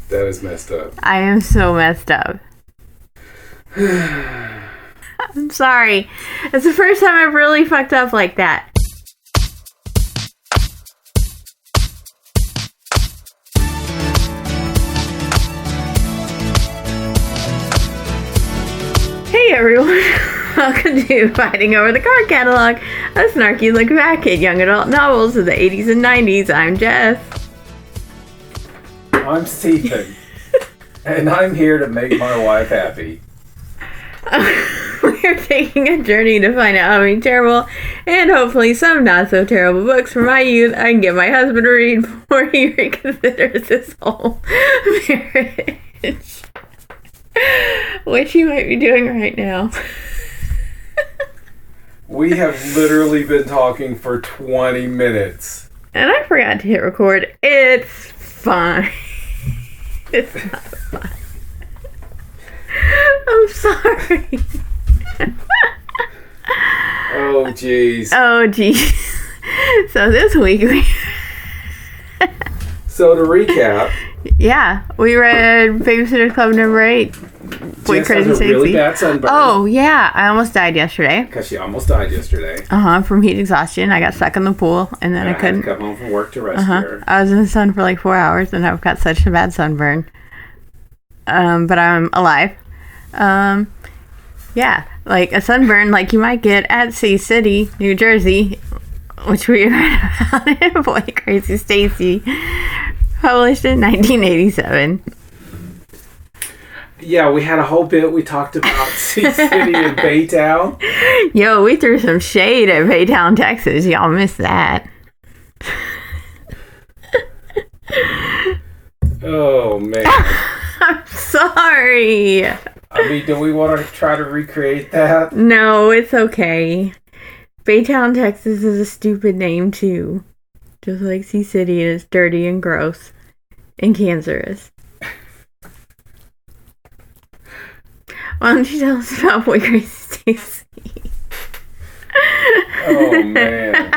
That is messed up. I am so messed up. I'm sorry. It's the first time I've really fucked up like that. Hey everyone, welcome to Fighting Over the Card Catalog, a snarky look back at young adult novels of the 80s and 90s. I'm Jess. I'm Stephen, and I'm here to make my wife happy. We're taking a journey to find out how many terrible and hopefully some not so terrible books from my youth I can get my husband to read before he reconsiders his whole marriage. Which you might be doing right now. We have literally been talking for 20 minutes. And I forgot to hit record. It's fine. It's not fine. I'm sorry. Oh, jeez. Oh, jeez. So this week So to recap... Yeah, we read Babysitter's Club number 8. Jess has a really bad sunburn. Oh, yeah. I almost died yesterday. Because she almost died yesterday. From heat exhaustion. I got stuck in the pool, and then I couldn't. I had to come home from work to rescue her. I was in the sun for like 4 hours, and I've got such a bad sunburn. But I'm alive. Yeah, like a sunburn like you might get at Sea City, New Jersey, which we read about in Boy Crazy Stacey. Published in 1987. Yeah, we had a whole bit. We talked about Sea City and Baytown. Yo, we threw some shade at Baytown, Texas. Y'all missed that. Oh, man. I'm sorry. I mean, do we want to try to recreate that? No, it's okay. Baytown, Texas is a stupid name, too. Just like Sea City is dirty and gross and cancerous. Why don't you tell us about Boy Crazy Stacey? Oh, man.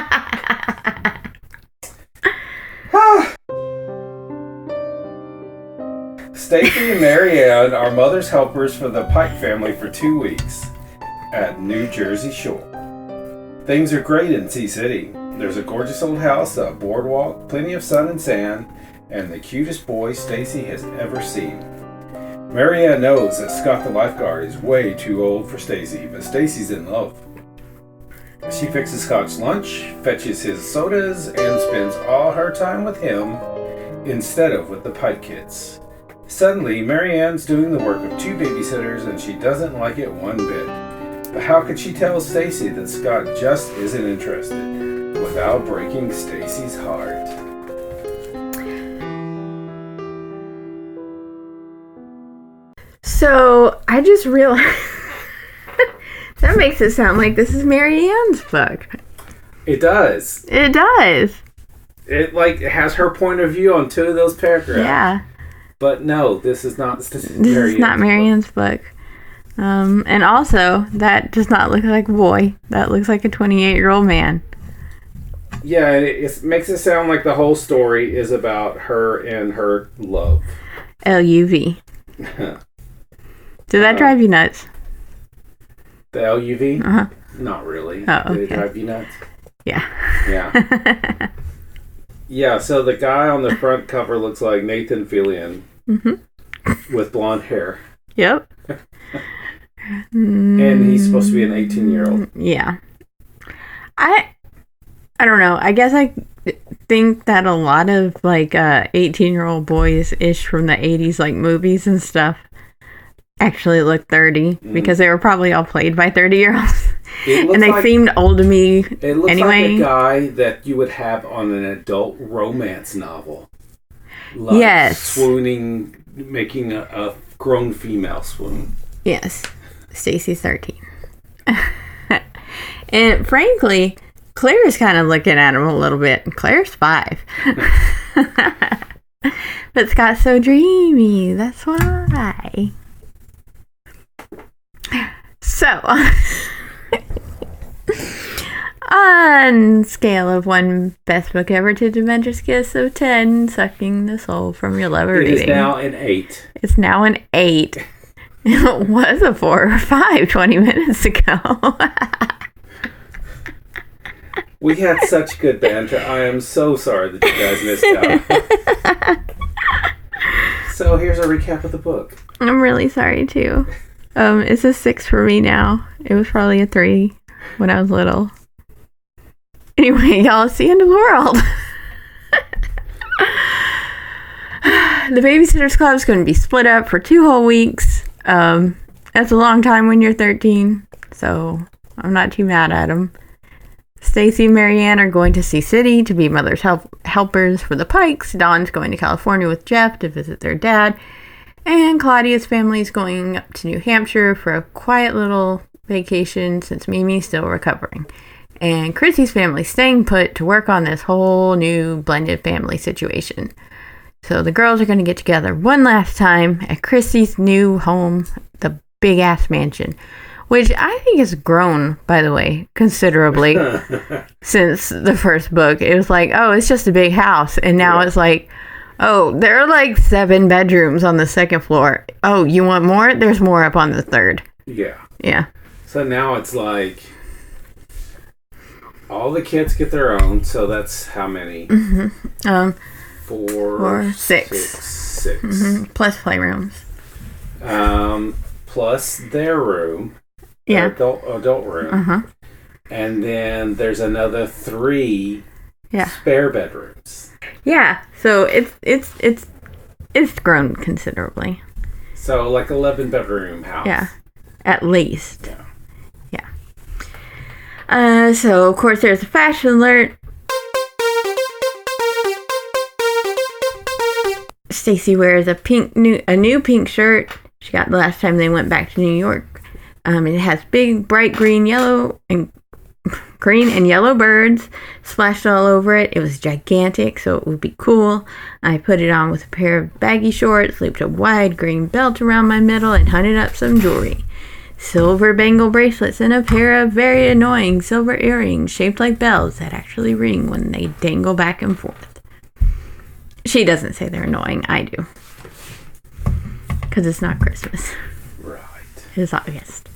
Stacey and Marianne are mother's helpers for the Pike family for 2 weeks at New Jersey Shore. Things are great in Sea City. There's a gorgeous old house, a boardwalk, plenty of sun and sand, and the cutest boy Stacey has ever seen. Marianne knows that Scott the lifeguard is way too old for Stacey, but Stacey's in love. She fixes Scott's lunch, fetches his sodas, and spends all her time with him instead of with the Pike kids. Suddenly, Marianne's doing the work of 2 babysitters and she doesn't like it one bit. But how could she tell Stacey that Scott just isn't interested without breaking Stacey's heart? So, I just realized that makes it sound like this is Marianne's book. It does. It does. It has her point of view on 2 of those paragraphs. Yeah. But no, this is not Marianne's book. And also, that does not look like a boy. That looks like a 28-year-old man. Yeah, it makes it sound like the whole story is about her and her love. LUV. Did that drive you nuts? The LUV? Uh-huh. Not really. Oh, okay. Did it drive you nuts? Yeah. Yeah. Yeah, so the guy on the front cover looks like Nathan Fillion. Mm-hmm. With blonde hair. Yep. And he's supposed to be an 18-year-old. Yeah. I don't know. I guess I think that a lot of 18-year-old boys-ish from the 80s movies and stuff actually look 30 because they were probably all played by 30-year-olds. And they seemed old to me anyway. It looks like a guy that you would have on an adult romance novel. Yes. Swooning, making a grown female swoon. Yes. Stacey's 13. And frankly, Claire's kind of looking at him a little bit. Claire's 5. But Scott's so dreamy. That's why. So, On scale of 1 best book ever to Dementor's Kiss of 10, sucking the soul from your lover reading. It is now an 8. It's now an 8. It was a 4 or 5 20 minutes ago. We had such good banter. I am so sorry that you guys missed out. So here's a recap of the book. I'm really sorry too. It's a 6 for me now. It was probably a 3 when I was little. Anyway, y'all, it's the end of the world. The Babysitters Club is going to be split up for 2 whole weeks. That's a long time when you're 13, so I'm not too mad at them. Stacey and Marianne are going to Sea City to be mother's helpers for the Pikes. Dawn's going to California with Jeff to visit their dad. And Claudia's family is going up to New Hampshire for a quiet little vacation since Mimi's still recovering. And Chrissy's family staying put to work on this whole new blended family situation. So the girls are going to get together one last time at Chrissy's new home, the big-ass mansion. Which I think has grown, by the way, considerably since the first book. It was like, oh, it's just a big house. And now it's like, oh, there are like 7 bedrooms on the 2nd floor. Oh, you want more? There's more up on the 3rd. Yeah. Yeah. So now it's like all the kids get their own. So that's how many? Mm-hmm. 4, 6. 6. Mm-hmm. Plus playrooms. Plus their room. Yeah. Adult room. Uh-huh. And then there's another 3 yeah. spare bedrooms. Yeah. So it's grown considerably. So like 11 bedroom house. Yeah. At least. Yeah. Yeah. So of course there's a fashion alert. Stacey wears a new pink shirt she got the last time they went back to New York. It has big, bright green and yellow birds splashed all over it. It was gigantic, so it would be cool. I put it on with a pair of baggy shorts, looped a wide green belt around my middle, and hunted up some jewelry. Silver bangle bracelets and a pair of very annoying silver earrings shaped like bells that actually ring when they dangle back and forth. She doesn't say they're annoying. I do. Because it's not Christmas. Right. It's August.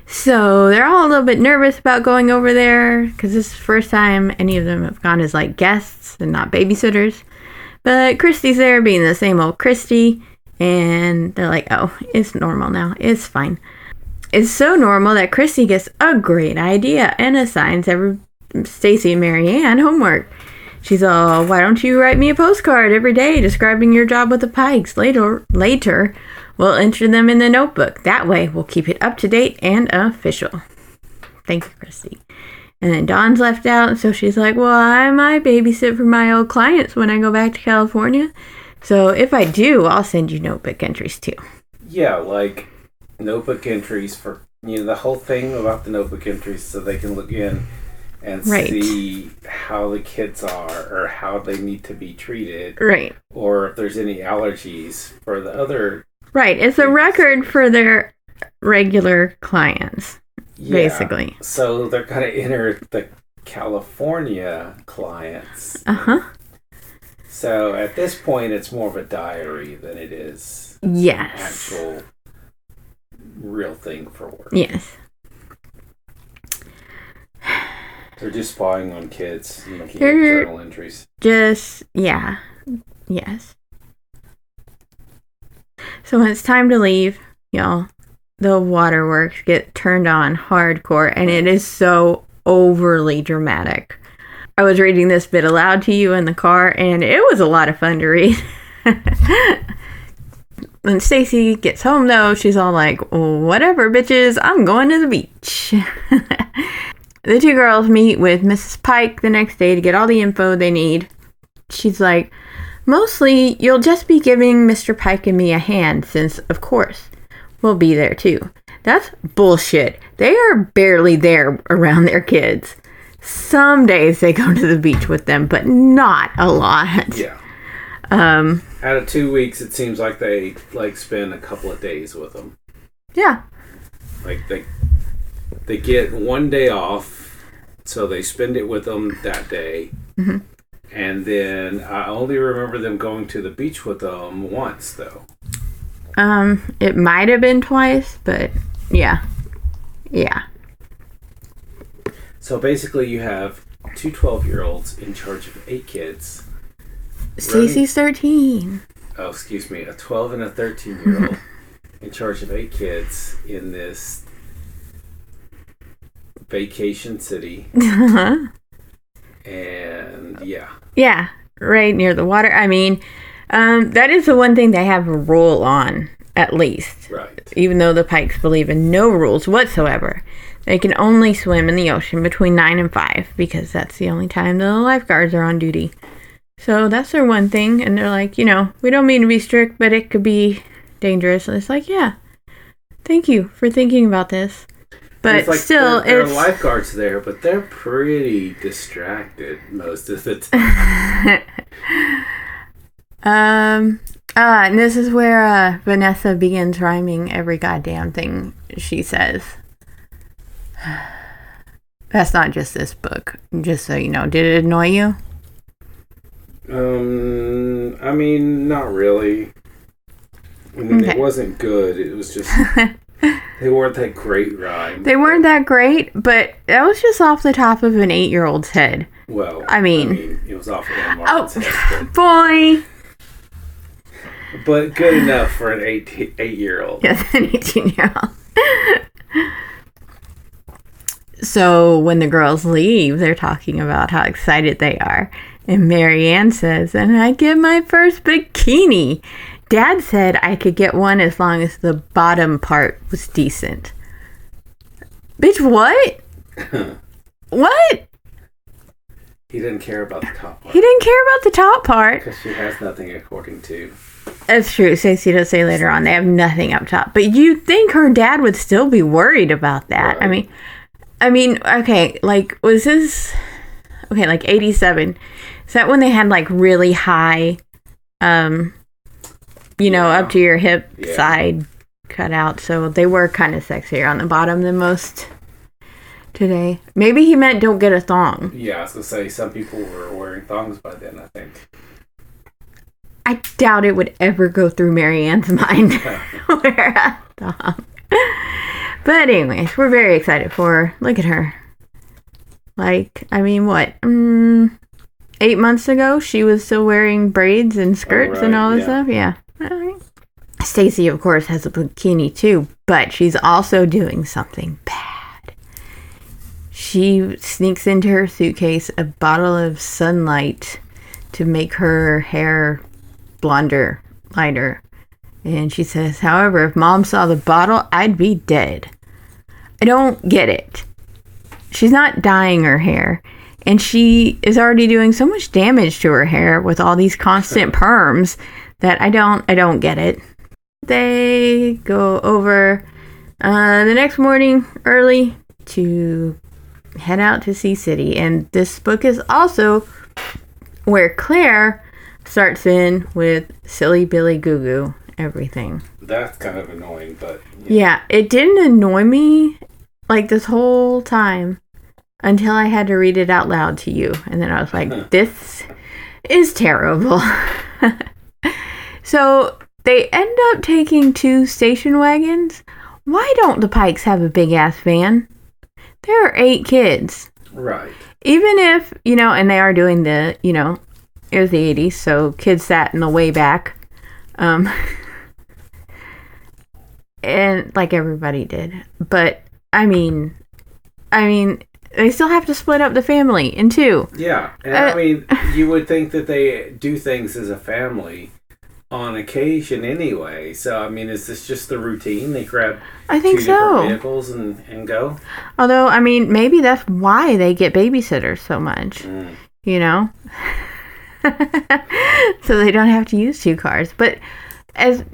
So they're all a little bit nervous about going over there because this is the first time any of them have gone as like guests and not babysitters. But Christy's there being the same old Christy, and they're like, oh, it's normal now. It's fine. It's so normal that Christy gets a great idea and assigns Stacey and Marianne homework. She's all, why don't you write me a postcard every day describing your job with the Pikes? Later, we'll enter them in the notebook. That way, we'll keep it up to date and official. Thank you, Christy. And then Dawn's left out, so she's like, well, I might babysit for my old clients when I go back to California. So if I do, I'll send you notebook entries too. Yeah, like notebook entries for, the whole thing about the notebook entries so they can look in and see how the kids are or how they need to be treated. Right. Or if there's any allergies for the other. Right. It's a record for their regular clients, basically. So they're going to enter the California clients. Uh-huh. So at this point, it's more of a diary than it is actual real thing for work. Yes. They're just spying on kids, keeping journal entries. Yes. So when it's time to leave, y'all, the waterworks get turned on hardcore, and it is so overly dramatic. I was reading this bit aloud to you in the car, and it was a lot of fun to read. When Stacey gets home, though, she's all like, whatever, bitches, I'm going to the beach. The 2 girls meet with Mrs. Pike the next day to get all the info they need. She's like, mostly, you'll just be giving Mr. Pike and me a hand since, of course, we'll be there too. That's bullshit. They are barely there around their kids. Some days they go to the beach with them, but not a lot. Yeah. Out of 2 weeks, it seems like they spend a couple of days with them. Yeah. Like they they get one day off, so they spend it with them that day. Mm-hmm. And then I only remember them going to the beach with them once, though. It might have been twice, but yeah. So basically you have two 12-year-olds in charge of 8 kids. Stacey's 13. Oh, excuse me. A 12 and a 13-year-old in charge of 8 kids in this vacation city. And yeah. Yeah, right near the water. I mean, that is the one thing they have a rule on, at least. Right. Even though the Pikes believe in no rules whatsoever. They can only swim in the ocean between 9 and 5 because that's the only time the lifeguards are on duty. So that's their one thing. And they're like, we don't mean to be strict, but it could be dangerous. And it's like, yeah, thank you for thinking about this. But it's like still, there are lifeguards there, but they're pretty distracted most of the time. And this is where Vanessa begins rhyming every goddamn thing she says. That's not just this book, just so you know. Did it annoy you? I mean, not really. I mean, It wasn't good. It was just... They weren't that great rhymes. They weren't that great, but that was just off the top of an 8-year-old's head. Well, I mean it was off of Martin's head. Boy! But good enough for an 8-year-old. Yes, an 18-year-old. So when the girls leave, they're talking about how excited they are. And Marianne says, and I get my first bikini. Dad said I could get one as long as the bottom part was decent. Bitch, what? What? He didn't care about the top part. He didn't care about the top part. Because she has nothing according to. That's true. Stacey does say later on they have nothing up top. But you'd think her dad would still be worried about that. Right. I mean, okay, like, was this... Okay, like 87. Is that when they had, like, really high, up to your hip side cut out? So they were kind of sexier on the bottom than most today. Maybe he meant don't get a thong. Yeah, I was going to say, some people were wearing thongs by then, I think. I doubt it would ever go through Marianne's mind to wear a thong. But anyways, we're very excited for her. Look at her. Like, I mean, what? 8 months ago, she was still wearing braids and skirts and all this stuff. Yeah. Stacey, of course, has a bikini too, but she's also doing something bad. She sneaks into her suitcase a bottle of sunlight to make her hair blonder, lighter. And she says, however, if Mom saw the bottle, I'd be dead. I don't get it. She's not dyeing her hair. And she is already doing so much damage to her hair with all these constant perms that I don't get it. They go over the next morning early to head out to Sea City. And this book is also where Claire starts in with Silly Billy Goo Goo everything. That's kind of annoying, but... Yeah, it didn't annoy me like this whole time until I had to read it out loud to you. And then I was like, this is terrible. So they end up taking 2 station wagons. Why don't the Pikes have a big-ass van? There are 8 kids. Right. Even if, and they are doing the, it was the 80s, so kids sat in the way back. And like everybody did. But, I mean, they still have to split up the family in 2. Yeah. And you would think that they do things as a family on occasion anyway. So, is this just the routine? They grab I think 2 so. different vehicles and go? Although, maybe that's why they get babysitters so much. So they don't have to use 2 cars. But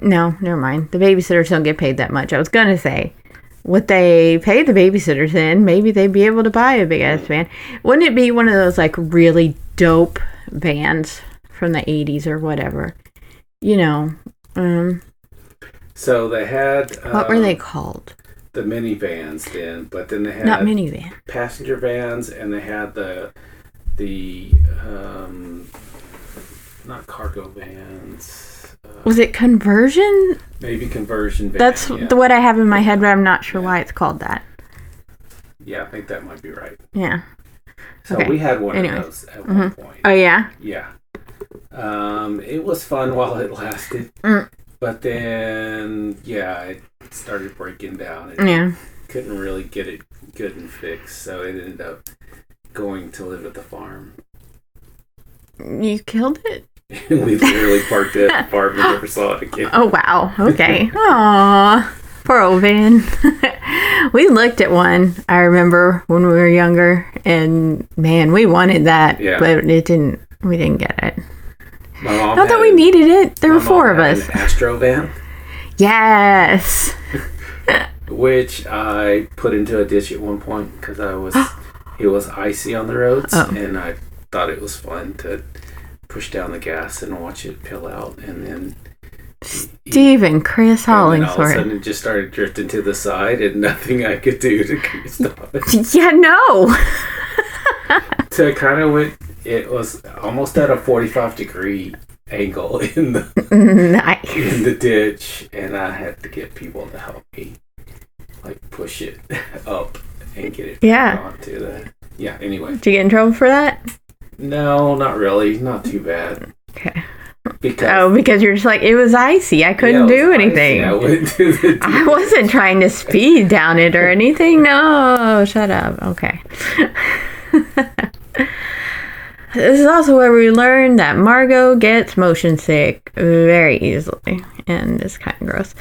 no, never mind. The babysitters don't get paid that much. I was going to say, what they pay the babysitters in, maybe they'd be able to buy a big-ass van. Wouldn't it be one of those, like, really dope vans from the 80s or whatever? So they had... what were they called? the minivans then, but then they had Not minivan. passenger vans, and they had the not cargo vans. Was it conversion? Maybe conversion van. That's what I have in my head, but I'm not sure Yeah. why it's called that. Yeah, I think that might be right. Yeah. So Okay. we had one Anyways. of those at one point. Oh, yeah? Yeah. It was fun while it lasted. But then, it started breaking down. And Yeah. couldn't really get it good and fixed, so it ended up going to live at the farm. You killed it? We literally parked it at the farm and never saw it again. Oh, wow. Okay. Aw. Poor old van. We looked at one, I remember, when we were younger, and man, we wanted that, but we didn't get it. My mom Not that we needed it. There were four of us. An Astro van, Yes. which I put into a ditch at one point because it was icy on the roads, and I thought it was fun to push down the gas and watch it peel out, and then Steve and Chris Hollingsworth. Hollingsworth. All of a sudden, it just started drifting to the side, and nothing I could do to stop it. Yeah, no. So it kind of went. It was almost at a 45-degree angle in the ditch, and I had to get people to help me, like push it up and get it onto the. Yeah. Anyway. Did you get in trouble for that? No, not really. Not too bad. Okay. Because you're just like, it was icy. I couldn't do anything. I went to the ditch. I wasn't trying to speed down it or anything. No, shut up. Okay. This is also where we learned that Margot gets motion sick very easily. And it's kind of gross.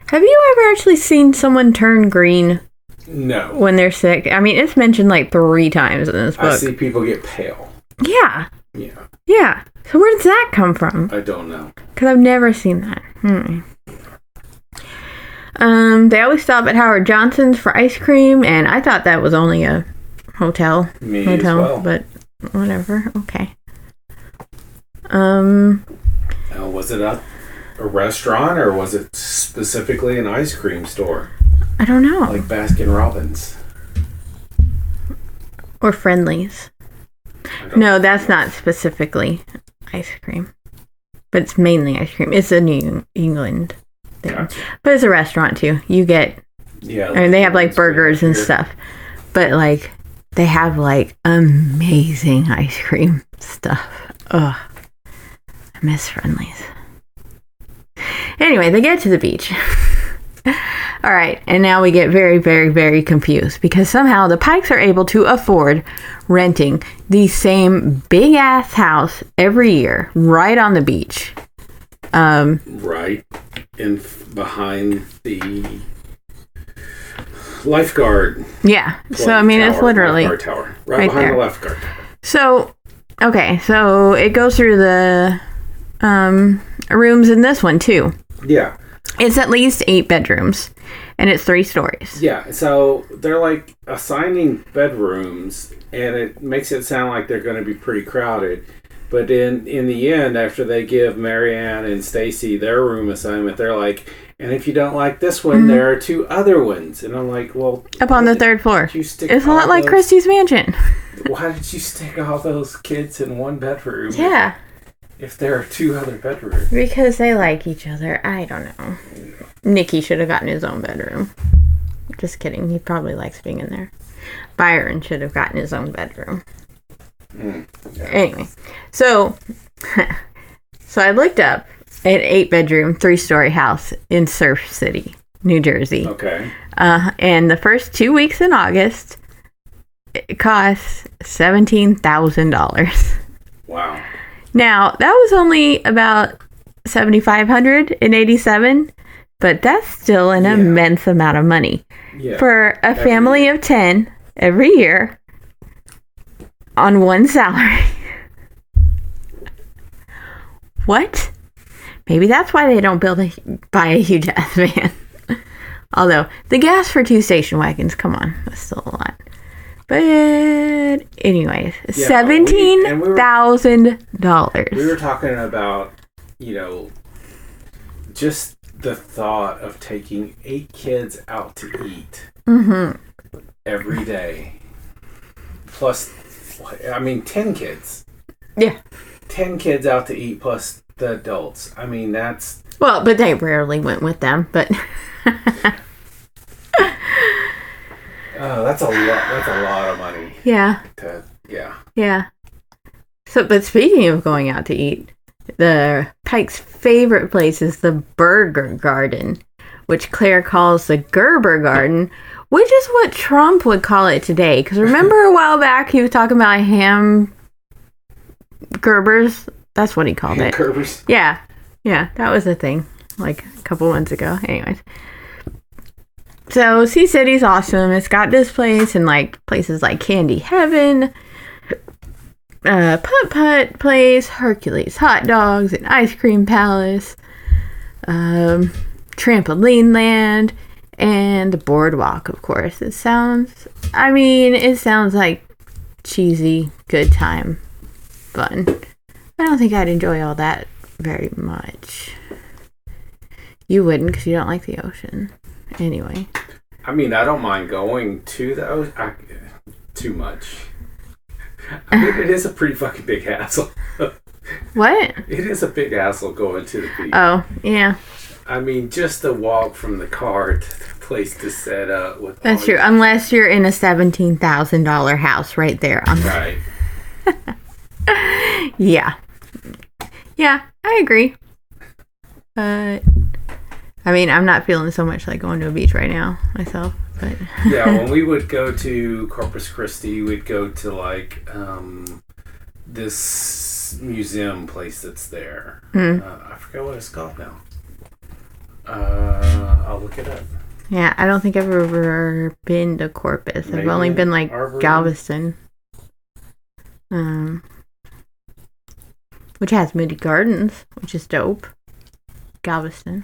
Have you ever actually seen someone turn green? No. When they're sick? I mean, it's mentioned like 3 times in this book. I see people get pale. Yeah. Yeah. Yeah. So where does that come from? I don't know. Because I've never seen that. They always stop at Howard Johnson's for ice cream, and I thought that was only a hotel. Me as well. But whatever. Okay. Was it a restaurant, or was it specifically an ice cream store? I don't know. Like Baskin Robbins. Or Friendlies. No, that's not specifically ice cream. But it's mainly ice cream. It's a New England thing. Gotcha. But it's a restaurant too. You get... Yeah. I mean, they have like burgers and stuff. But like, they have like amazing ice cream stuff. Ugh. I miss Friendlies. Anyway, they get to the beach. All right, and now we get very, very, very confused because somehow the Pikes are able to afford renting the same big-ass house every year right on the beach. Right behind the lifeguard. Yeah, so I mean, tower, it's literally lifeguard tower. Right behind there. the lifeguard. So, okay, so it goes through the rooms in this one too. Yeah. It's at least 8 bedrooms, and it's 3 stories. Yeah, so they're like assigning bedrooms, and it makes it sound like they're going to be pretty crowded. But in the end, after they give Marianne and Stacey their room assignment, they're like, and if you don't like this one, there are 2 other ones. And I'm like, well... Up on the 3rd floor. It's a lot like Christy's mansion. Why did you stick all those kids in one bedroom? Yeah. If there are 2 other bedrooms. Because they like each other. I don't know. Nicky should have gotten his own bedroom. Just kidding. He probably likes being in there. Byron should have gotten his own bedroom. Yeah. Anyway. So I looked up an 8-bedroom, 3-story house in Surf City, New Jersey. Okay. And the first 2 weeks in August, it cost $17,000. Wow. Now, that was only about $7,587, but that's still an immense amount of money. Yeah. For a family of 10 every year on one salary. What? Maybe that's why they don't buy a huge ass van. Although, the gas for 2 station wagons, come on, that's still a lot. But anyways, $17,000. We were talking about, just the thought of taking 8 kids out to eat Mm-hmm. every day. Plus, 10 kids. Yeah. 10 kids out to eat plus the adults. I mean, that's... Well, but they rarely went with them, but... That's a lot of money. Yeah. Yeah. Yeah. So, but speaking of going out to eat, the Pikes' favorite place is the Burger Garden, which Claire calls the Gerber Garden, which is what Trump would call it today. Because remember a while back he was talking about ham Gerbers? That's what he called it. Gerbers? Yeah. Yeah, that was a thing like a couple months ago. Anyways. So, Sea City's awesome. It's got this place and like places like Candy Heaven, Putt Putt Place, Hercules Hot Dogs, an Ice Cream Palace, Trampoline Land, and the Boardwalk, of course. It sounds like cheesy, good time, fun. I don't think I'd enjoy all that very much. You wouldn't because you don't like the ocean. Anyway. I mean, I don't mind going to the ocean too much. I mean, it is a pretty fucking big hassle. What? It is a big hassle going to the beach. Oh, yeah. I mean, just the walk from the car to the place to set up. That's true. Unless you're in a $17,000 house right there. Right. Yeah. Yeah, I agree. I mean, I'm not feeling so much like going to a beach right now myself, but yeah, when we would go to Corpus Christi, we'd go to like this museum place that's there. I forget what it's called now. I'll look it up. Yeah, I don't think I've ever been to Corpus. Maybe I've only been like Arboretum? Galveston, which has Moody Gardens, which is dope. Galveston.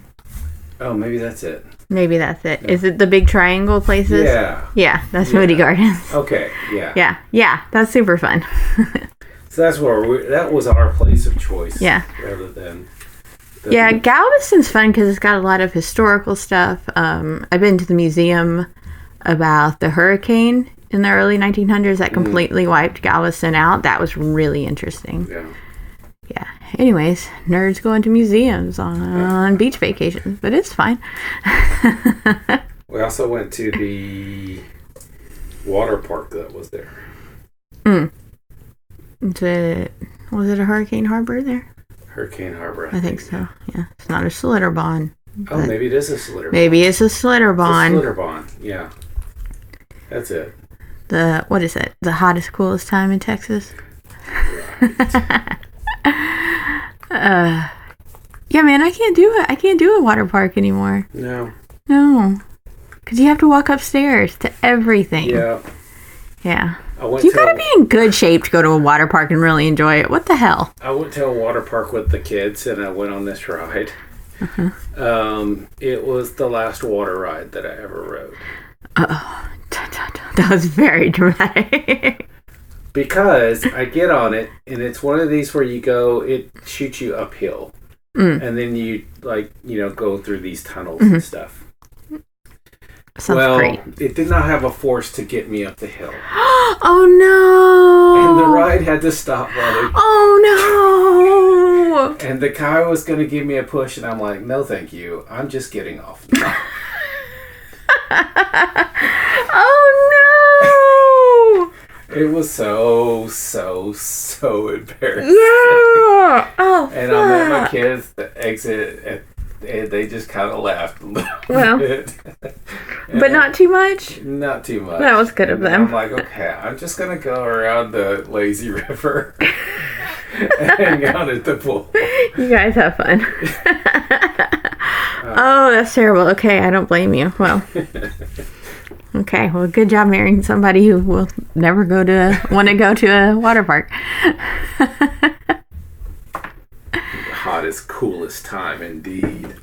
Oh, maybe that's it. Maybe that's it. Yeah. Is it the big triangle places? Yeah. Yeah, that's Moody Gardens. Okay, yeah. Yeah, that's super fun. So that's where that was our place of choice. Yeah. Rather than... Yeah, Galveston's fun because it's got a lot of historical stuff. I've been to the museum about the hurricane in the early 1900s that completely wiped Galveston out. That was really interesting. Yeah. Anyways, nerds going to museums on beach vacations, but it's fine. We also went to the water park that was there. Was it a Hurricane Harbor there? Hurricane Harbor. I think so. Yeah, it's not a Slitterbahn. Oh, maybe it is a Slitterbahn. Maybe it's a Slitterbahn. It's a Slitterbahn, yeah. That's it. What is it? The hottest, coolest time in Texas? Right. Yeah, man, I can't do it. I can't do a water park anymore. No. Because you have to walk upstairs to everything. Yeah. Yeah. You gotta be in good shape to go to a water park and really enjoy it. What the hell? I went to a water park with the kids and I went on this ride. It was the last water ride that I ever rode. That was very dramatic. Because I get on it and it's one of these where you go, it shoots you uphill. And then you go through these tunnels and stuff. Sounds great. It did not have a force to get me up the hill. Oh no! And the ride had to stop running. Oh no! And the guy was going to give me a push, and I'm like, no, thank you. I'm just getting off now. Oh no! It was so embarrassing. Yeah! Oh, and I met my kids at the exit, and they just kind of laughed a little bit. But not too much? Not too much. That was good of them. I'm like, okay, I'm just going to go around the lazy river and hang out at the pool. You guys have fun. Oh, that's terrible. Okay, I don't blame you. Well, okay, well, good job marrying somebody who will never want to go to a water park. Hottest, coolest time, indeed.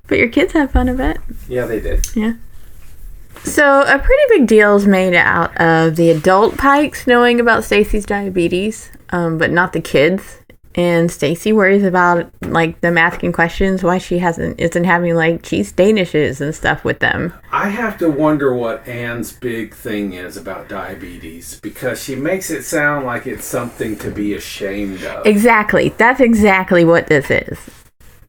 But your kids had fun, I bet. Yeah, they did. Yeah. So, a pretty big deal is made out of the adult Pikes knowing about Stacey's diabetes, but not the kids. And Stacey worries about, like, them asking questions why she isn't having, like, cheese danishes and stuff with them. I have to wonder what Anne's big thing is about diabetes, because she makes it sound like it's something to be ashamed of. Exactly. That's exactly what this is.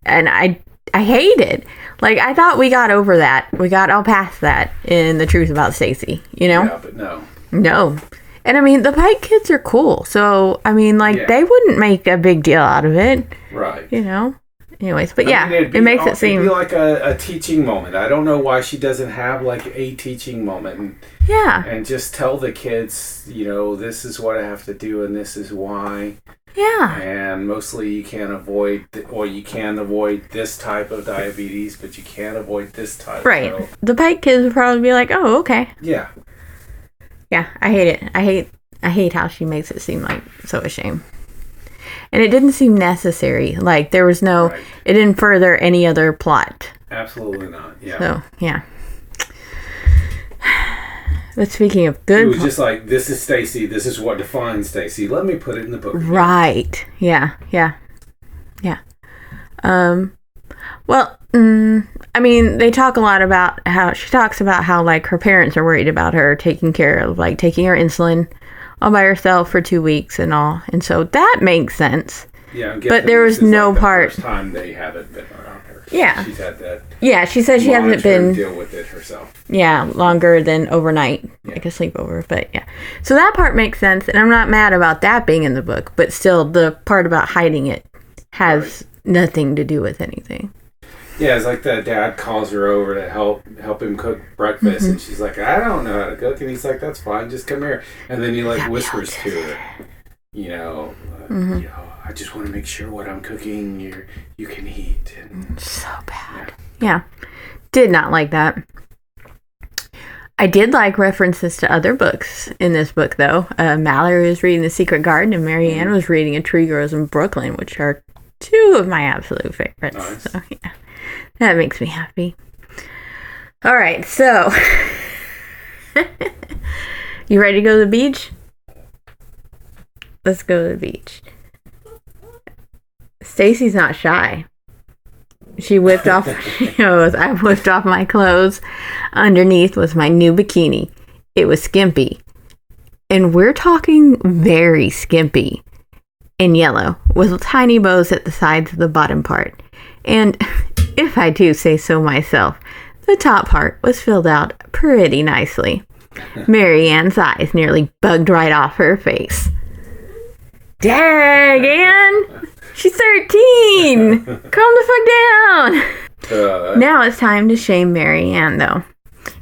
And I hate it. Like, I thought we got over that. We got all past that in The Truth About Stacey, you know? Yeah, but no. No. And I mean, the Pike kids are cool. So, I mean, like, they wouldn't make a big deal out of it. Right. You know? Anyways, but I mean, it makes it seem... It'd be like a teaching moment. I don't know why she doesn't have, like, a teaching moment. And just tell the kids, you know, this is what I have to do and this is why. Yeah. And mostly you can't avoid, you can avoid this type of diabetes, but you can't avoid this type. Right. So. The Pike kids would probably be like, oh, okay. Yeah. Yeah, I hate it. I hate how she makes it seem like so ashamed. And it didn't seem necessary. Like, there was no... Right. It didn't further any other plot. Absolutely not. Yeah. So, yeah. But speaking of good... It was just like, this is Stacey. This is what defines Stacey. Let me put it in the book again. Right. Yeah. Well, I mean, they talk a lot about how... She talks about how, like, her parents are worried about her taking care of, like, taking her insulin all by herself for 2 weeks and all. And so that makes sense. Yeah, but there was no part... First time they haven't been around her. Yeah. She's had that... Yeah, she said she hasn't been... deal with it herself. Yeah, longer than overnight. Yeah. Like a sleepover, but yeah. So that part makes sense, and I'm not mad about that being in the book, but still, the part about hiding it has nothing to do with anything. Yeah, it's like the dad calls her over to help him cook breakfast, and she's like, I don't know how to cook, and he's like, that's fine, just come here. And then he, like, whispers to her, you know, I just want to make sure what I'm cooking you can eat. And, so bad. Yeah. Did not like that. I did like references to other books in this book, though. Mallory was reading The Secret Garden, and Marianne was reading A Tree Grows in Brooklyn, which are two of my absolute favorites. Nice. So, yeah. That makes me happy. All right, so... You ready to go to the beach? Let's go to the beach. Stacey's not shy. She whipped off... I whipped off my clothes. Underneath was my new bikini. It was skimpy. And we're talking very skimpy. In yellow, with tiny bows at the sides of the bottom part. And... if I do say so myself, the top part was filled out pretty nicely. Marianne's eyes nearly bugged right off her face. Dang, Anne! She's 13! Calm the fuck down! Now it's time to shame Marianne, though.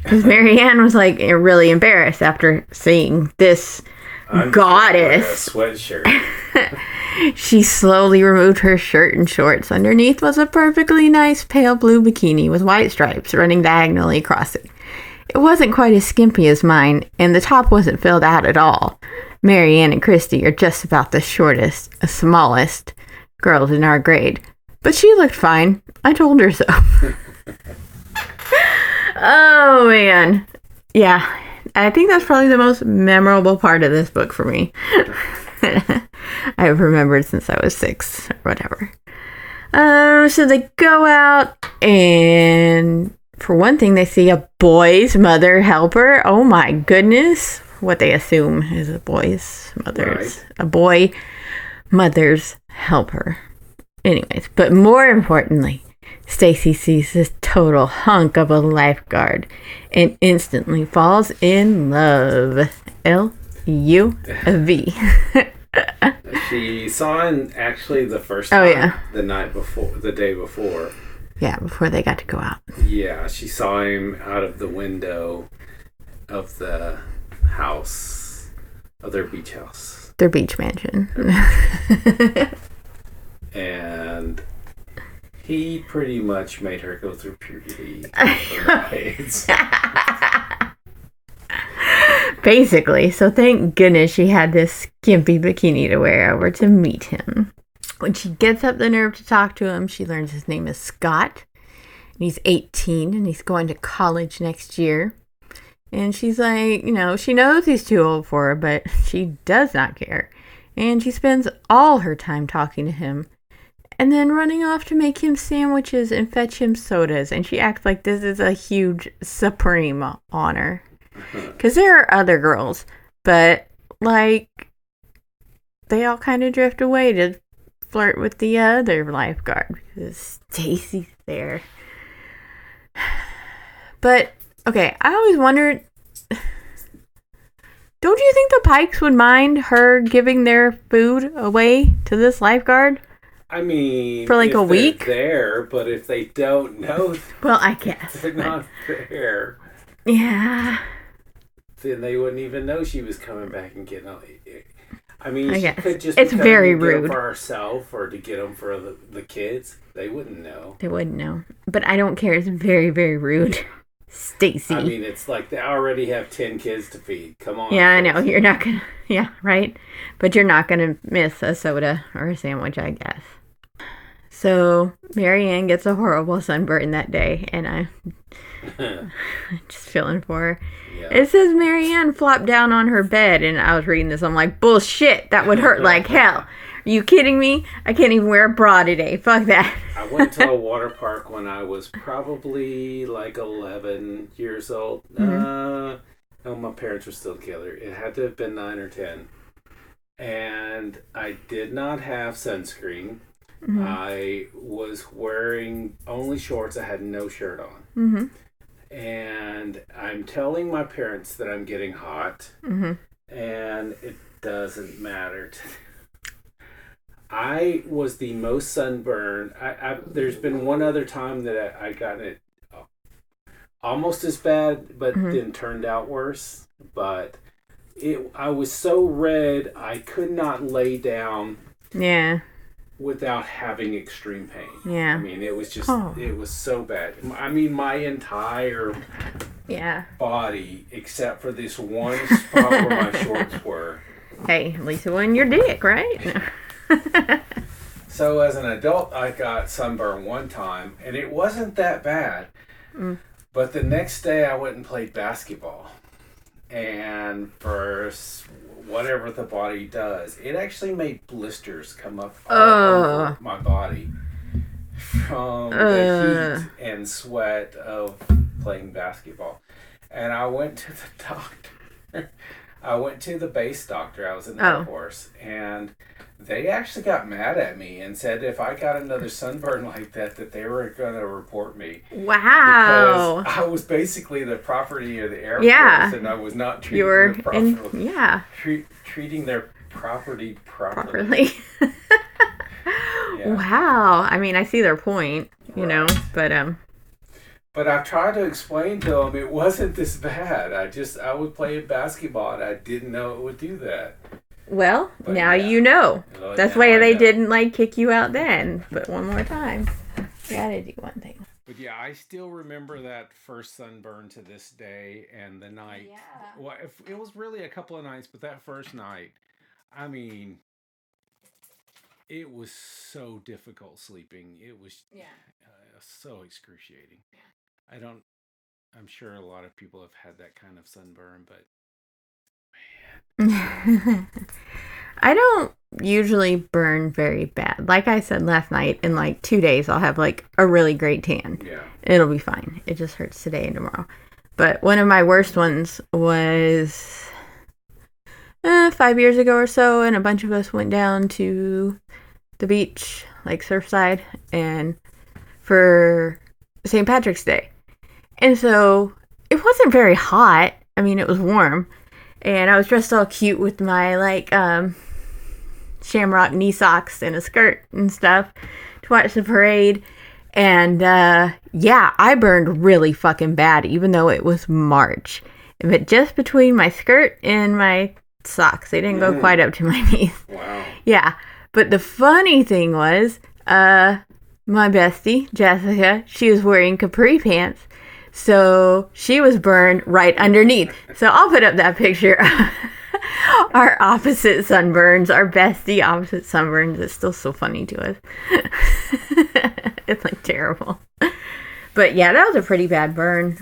Because Marianne was, like, really embarrassed after seeing this goddess. Sweatshirt. She slowly removed her shirt and shorts. Underneath was a perfectly nice pale blue bikini with white stripes running diagonally across it. It wasn't quite as skimpy as mine, and the top wasn't filled out at all. Marianne and Christy are just about the shortest, smallest girls in our grade. But she looked fine. I told her so. Oh, man. Yeah. I think that's probably the most memorable part of this book for me. I've remembered since I was 6 or whatever. So they go out, and for one thing, they see a boy's mother helper. Oh my goodness. What they assume is a boy's mother's. Right. A boy mother's helper. Anyways, but more importantly, Stacey sees this total hunk of a lifeguard and instantly falls in love. L-U-V. She saw him actually the first time. The day before. Yeah, before they got to go out. Yeah, she saw him out of the window of the house, of their beach house. Their beach mansion. And he pretty much made her go through puberty. Basically, so thank goodness she had this skimpy bikini to wear over to meet him. When she gets up the nerve to talk to him, she learns his name is Scott. And he's 18 and he's going to college next year. And she's like, she knows he's too old for her, but she does not care. And she spends all her time talking to him. And then running off to make him sandwiches and fetch him sodas. And she acts like this is a huge, supreme honor. Because there are other girls. But, like, they all kind of drift away to flirt with the other lifeguard. Because Stacey's there. But, okay, I always wondered... Don't you think the Pikes would mind her giving their food away to this lifeguard? I mean, for like a week? They're there, but if they don't know, well, I guess they're not there. Yeah. Then they wouldn't even know she was coming back and getting. I mean, she could just. It's very rude to get them for herself or to get them for the kids. They wouldn't know. They wouldn't know, but I don't care. It's very, very rude. Stacey. I mean, it's like they already have 10 kids to feed. Come on. Yeah, I know. You're not gonna. Yeah, right. But you're not gonna miss a soda or a sandwich, I guess. So Marianne gets a horrible sunburn that day, and I'm just feeling for her. Yeah. It says Marianne flopped down on her bed, and I was reading this. I'm like, bullshit. That would hurt like hell. Are you kidding me? I can't even wear a bra today. Fuck that. I went to a water park when I was probably like 11 years old. No, my parents were still together. It had to have been 9 or 10. And I did not have sunscreen. I was wearing only shorts. I had no shirt on. And I'm telling my parents that I'm getting hot. And it doesn't matter to I was the most sunburned. There's been one other time that I got it almost as bad, but then turned out worse. But I was so red, I could not lay down. Yeah. Without having extreme pain. Yeah. I mean, it was just, it was so bad. I mean, my entire body, except for this one spot where my shorts were. Hey, at least it wasn't your dick, right? So as an adult, I got sunburn one time, and it wasn't that bad. But the next day, I went and played basketball. And for whatever the body does, it actually made blisters come up all over my body from the heat and sweat of playing basketball. And I went to the doctor. I went to the base doctor. I was in the Air Force. And they actually got mad at me and said if I got another sunburn like that they were going to report me. Wow. Because I was basically the property of the Air Force and I was not treating them properly. Treating their property properly. Wow. I mean, I see their point, you know, but I tried to explain to them it wasn't this bad. I was playing basketball and I didn't know it would do that. Well, but now you know. That's why they didn't kick you out then. But one more time, you gotta do one thing. But yeah, I still remember that first sunburn to this day, and the night. Yeah. Well, it was really a couple of nights, but that first night, I mean, it was so difficult sleeping. It was so excruciating. Yeah. I'm sure a lot of people have had that kind of sunburn, but. I don't usually burn very bad. Like I said last night, in 2 days I'll have a really great tan. Yeah. It'll be fine. It just hurts today and tomorrow. But one of my worst ones was 5 years ago or so, and a bunch of us went down to the beach, Surfside, and for St. Patrick's Day. And so it wasn't very hot. I mean, it was warm. And I was dressed all cute with my, shamrock knee socks and a skirt and stuff to watch the parade. And, I burned really fucking bad, even though it was March. But just between my skirt and my socks, they didn't go quite up to my knees. Wow. Yeah. But the funny thing was, my bestie, Jessica, she was wearing capri pants. So she was burned right underneath. So I'll put up that picture. Our opposite sunburns, our bestie opposite sunburns. It's still so funny to us. It's terrible. But yeah, that was a pretty bad burn.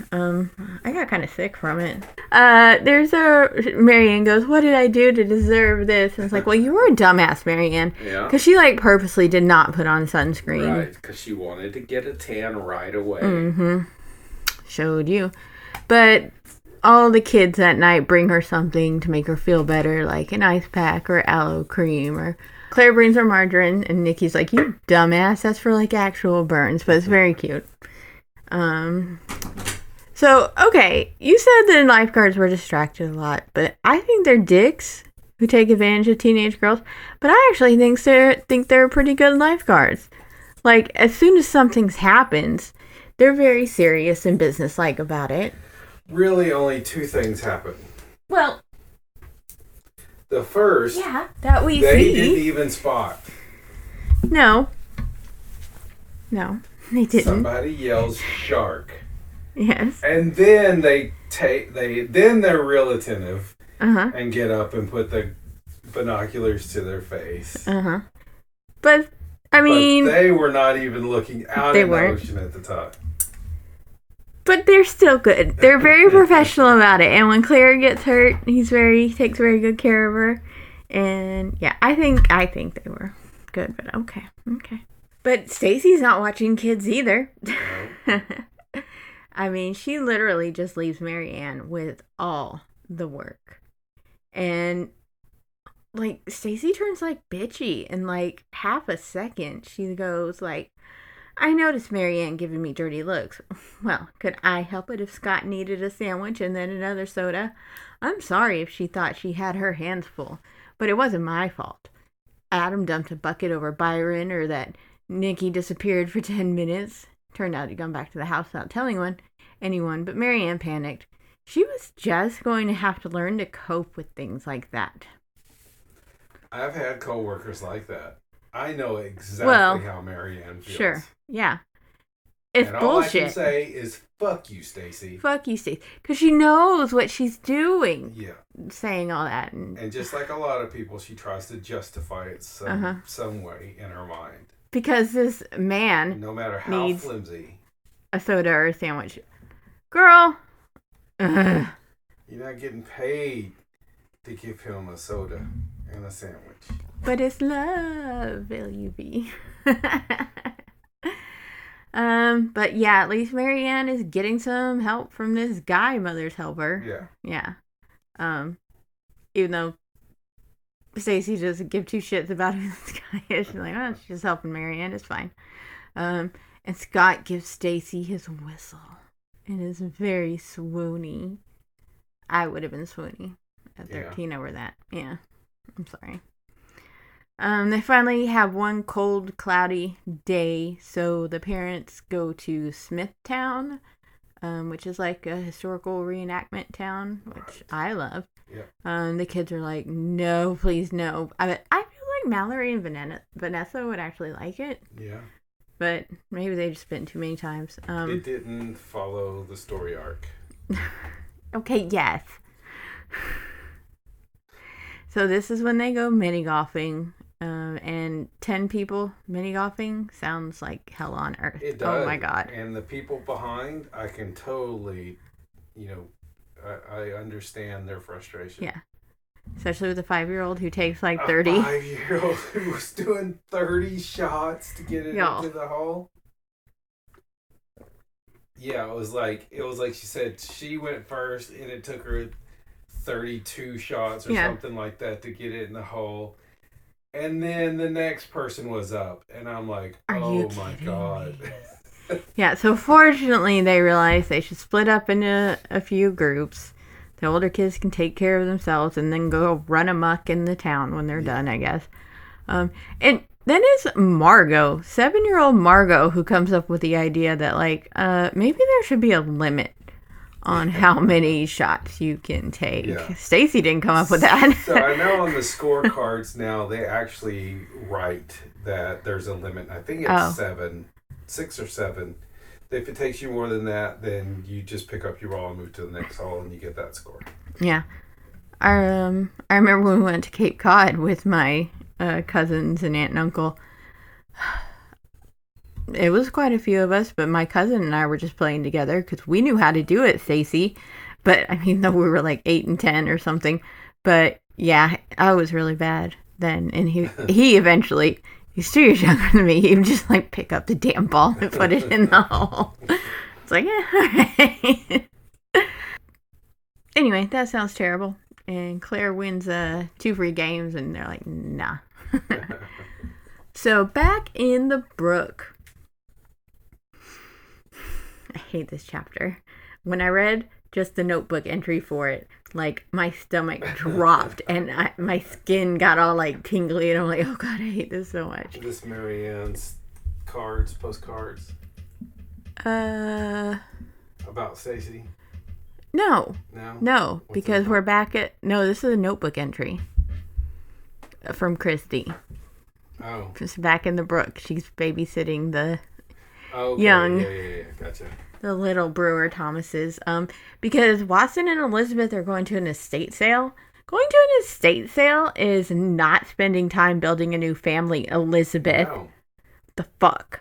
I got kind of sick from it. Marianne goes, what did I do to deserve this? And it's like, well, you were a dumbass, Marianne. Yeah. Because she, like, purposely did not put on sunscreen. Right, because she wanted to get a tan right away. Mm-hmm. Showed you. But all the kids that night bring her something to make her feel better, like an ice pack or aloe cream, or Claire brings her margarine, and Nikki's like, you dumbass, that's for, like, actual burns, but it's very cute. So, okay, you said the lifeguards were distracted a lot, but I think they're dicks who take advantage of teenage girls, but I actually think they're pretty good lifeguards. Like, as soon as something happens, they're very serious and businesslike about it. Really, only two things happen. Well, the first, yeah, that we they see. didn't even spot. No, they didn't. Somebody yells shark. Yes. And then then they're real attentive and get up and put the binoculars to their face. But I mean, but they were not even looking out in the ocean at the time. But they're still good. They're very professional about it. And when Claire gets hurt, he takes very good care of her. And yeah, I think they were good. But okay. But Stacey's not watching kids either. No. I mean, she literally just leaves Marianne with all the work. And, like, Stacey turns, like, bitchy in, like, half a second. She goes, like, I noticed Marianne giving me dirty looks. Well, could I help it if Scott needed a sandwich and then another soda? I'm sorry if she thought she had her hands full, but it wasn't my fault. Adam dumped a bucket over Byron, or that Nikki disappeared for 10 minutes. Turned out he'd gone back to the house without telling anyone, but Marianne panicked. She was just going to have to learn to cope with things like that. I've had coworkers like that. I know exactly how Marianne feels. Sure, yeah. It's and bullshit. All I can say is, fuck you, Stacey. Fuck you, Stacey. Because she knows what she's doing. Yeah. Saying all that. And just like a lot of people, she tries to justify it some way in her mind. Because this man, no matter how flimsy, a soda or a sandwich. Girl. You're not getting paid to give him a soda and a sandwich. But it's love, L-U-V. But yeah, at least Marianne is getting some help from this guy mother's helper. Yeah. Even though Stacey doesn't give two shits about who this guy is. She's like, oh, she's just helping Marianne. It's fine. And Scott gives Stacey his whistle. It is very swoony. I would have been swoony at 13 over that. Yeah. I'm sorry. They finally have one cold, cloudy day, so the parents go to Smithtown, which is like a historical reenactment town, which I love. Yeah. The kids are like, no, please, no. I feel like Mallory and Vanessa would actually like it. Yeah. But maybe they just been too many times. It didn't follow the story arc. Okay, yes. So this is when they go mini golfing. And 10 people mini golfing sounds like hell on earth. It does. Oh my God. And the people behind, I can totally, I understand their frustration. Yeah. Especially with a 5-year-old who takes like 30. A 5-year-old who was doing 30 shots to get it into the hole. Yeah, it was like she said she went first and it took her 32 shots or something like that to get it in the hole. And then the next person was up. And I'm like, oh my God. Yeah, so fortunately they realized they should split up into a few groups. The older kids can take care of themselves and then go run amok in the town when they're done, I guess. And then it's Margot, 7-year-old Margot, who comes up with the idea that, like, maybe there should be a limit on how many shots you can take. Yeah. Stacey didn't come up with that. So I know on the scorecards now, they actually write that there's a limit. I think it's 6 or 7. If it takes you more than that, then you just pick up your ball and move to the next hole and you get that score. Yeah. I remember when we went to Cape Cod with my cousins and aunt and uncle. It was quite a few of us, but my cousin and I were just playing together because we knew how to do it, Stacey. But I mean, though we were like 8 and 10 or something. But yeah, I was really bad then. And he eventually, he's 2 years younger than me. He would just like pick up the damn ball and put it in the hole. It's like, yeah, all right. Anyway, that sounds terrible. And Claire wins 2 free games, and they're like, nah. So back in the brook. I hate this chapter. When I read just the notebook entry for it, like my stomach dropped and my skin got all like tingly, and I'm like, oh god, I hate this so much. This Marianne's postcards. About Stacey? No, What's because we're back at... No, this is a notebook entry from Christy. Oh. Just back in the brook. She's babysitting the okay. young... Yeah, gotcha. The little Brewer Thomases. Because Watson and Elizabeth are going to an estate sale. Going to an estate sale is not spending time building a new family, Elizabeth. No. The fuck?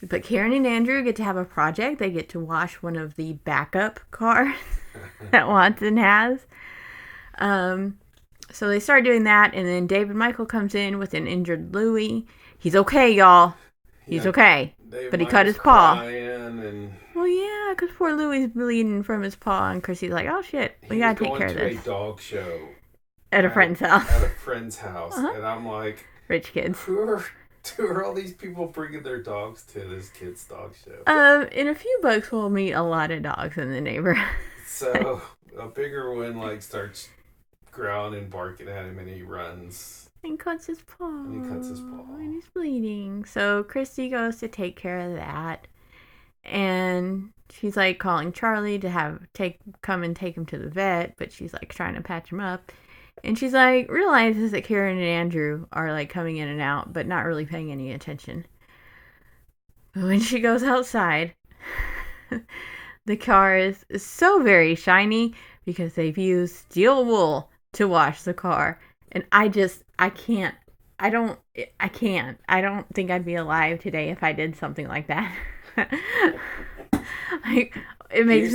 But Karen and Andrew get to have a project. They get to wash one of the backup cars that Watson has. So they start doing that, and then David Michael comes in with an injured Louie. He's okay, y'all. He's okay. But he cut his paw. Well, yeah, because poor Louie's bleeding from his paw, and Chrissy's like, oh shit, we gotta take care of this. He was going to a dog show. At a friend's house. At a friend's house. Uh-huh. And I'm like... Rich kids. Who are all these people bringing their dogs to this kid's dog show? In a few books, we'll meet a lot of dogs in the neighborhood. So, a bigger one, like, starts growling and barking at him, and he runs. And cuts his paw. And he's bleeding. So, Christy goes to take care of that. And she's, like, calling Charlie to come and take him to the vet, but she's, like, trying to patch him up. And she's like, realizes that Karen and Andrew are like coming in and out, but not really paying any attention. But when she goes outside, the car is so very shiny because they've used steel wool to wash the car. And I can't. I don't think I'd be alive today if I did something like that. Like, it makes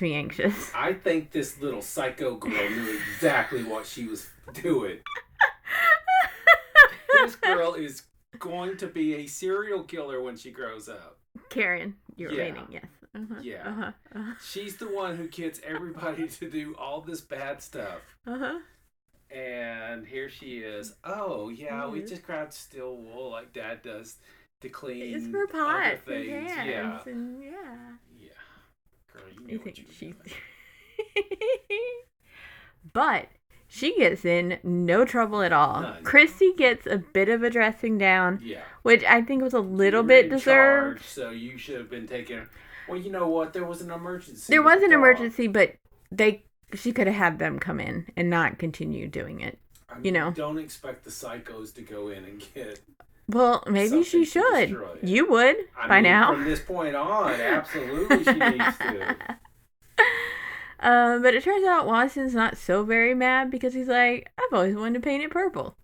me anxious. I think this little psycho girl knew exactly what she was doing. This girl is going to be a serial killer when she grows up. Karen, you're reading, yes. Uh-huh, yeah. Uh-huh, uh-huh. She's the one who gets everybody to do all this bad stuff. Uh-huh. And here she is. Oh, yeah, we just grabbed steel wool like Dad does to clean. It's for pots things. And hands. Yeah. And Girl, you know what you're doing. But she gets in no trouble at all. None. Christy gets a bit of a dressing down. Yeah. Which I think was a little bit deserved. Charge, so you should have been taken. Well, you know what? There was an emergency. There was an emergency, but she could have had them come in and not continue doing it. I mean, don't expect the psychos to go in and get... Well, maybe she should. You would by now. From this point on, absolutely she needs to. But it turns out Watson's not so very mad because he's like, I've always wanted to paint it purple.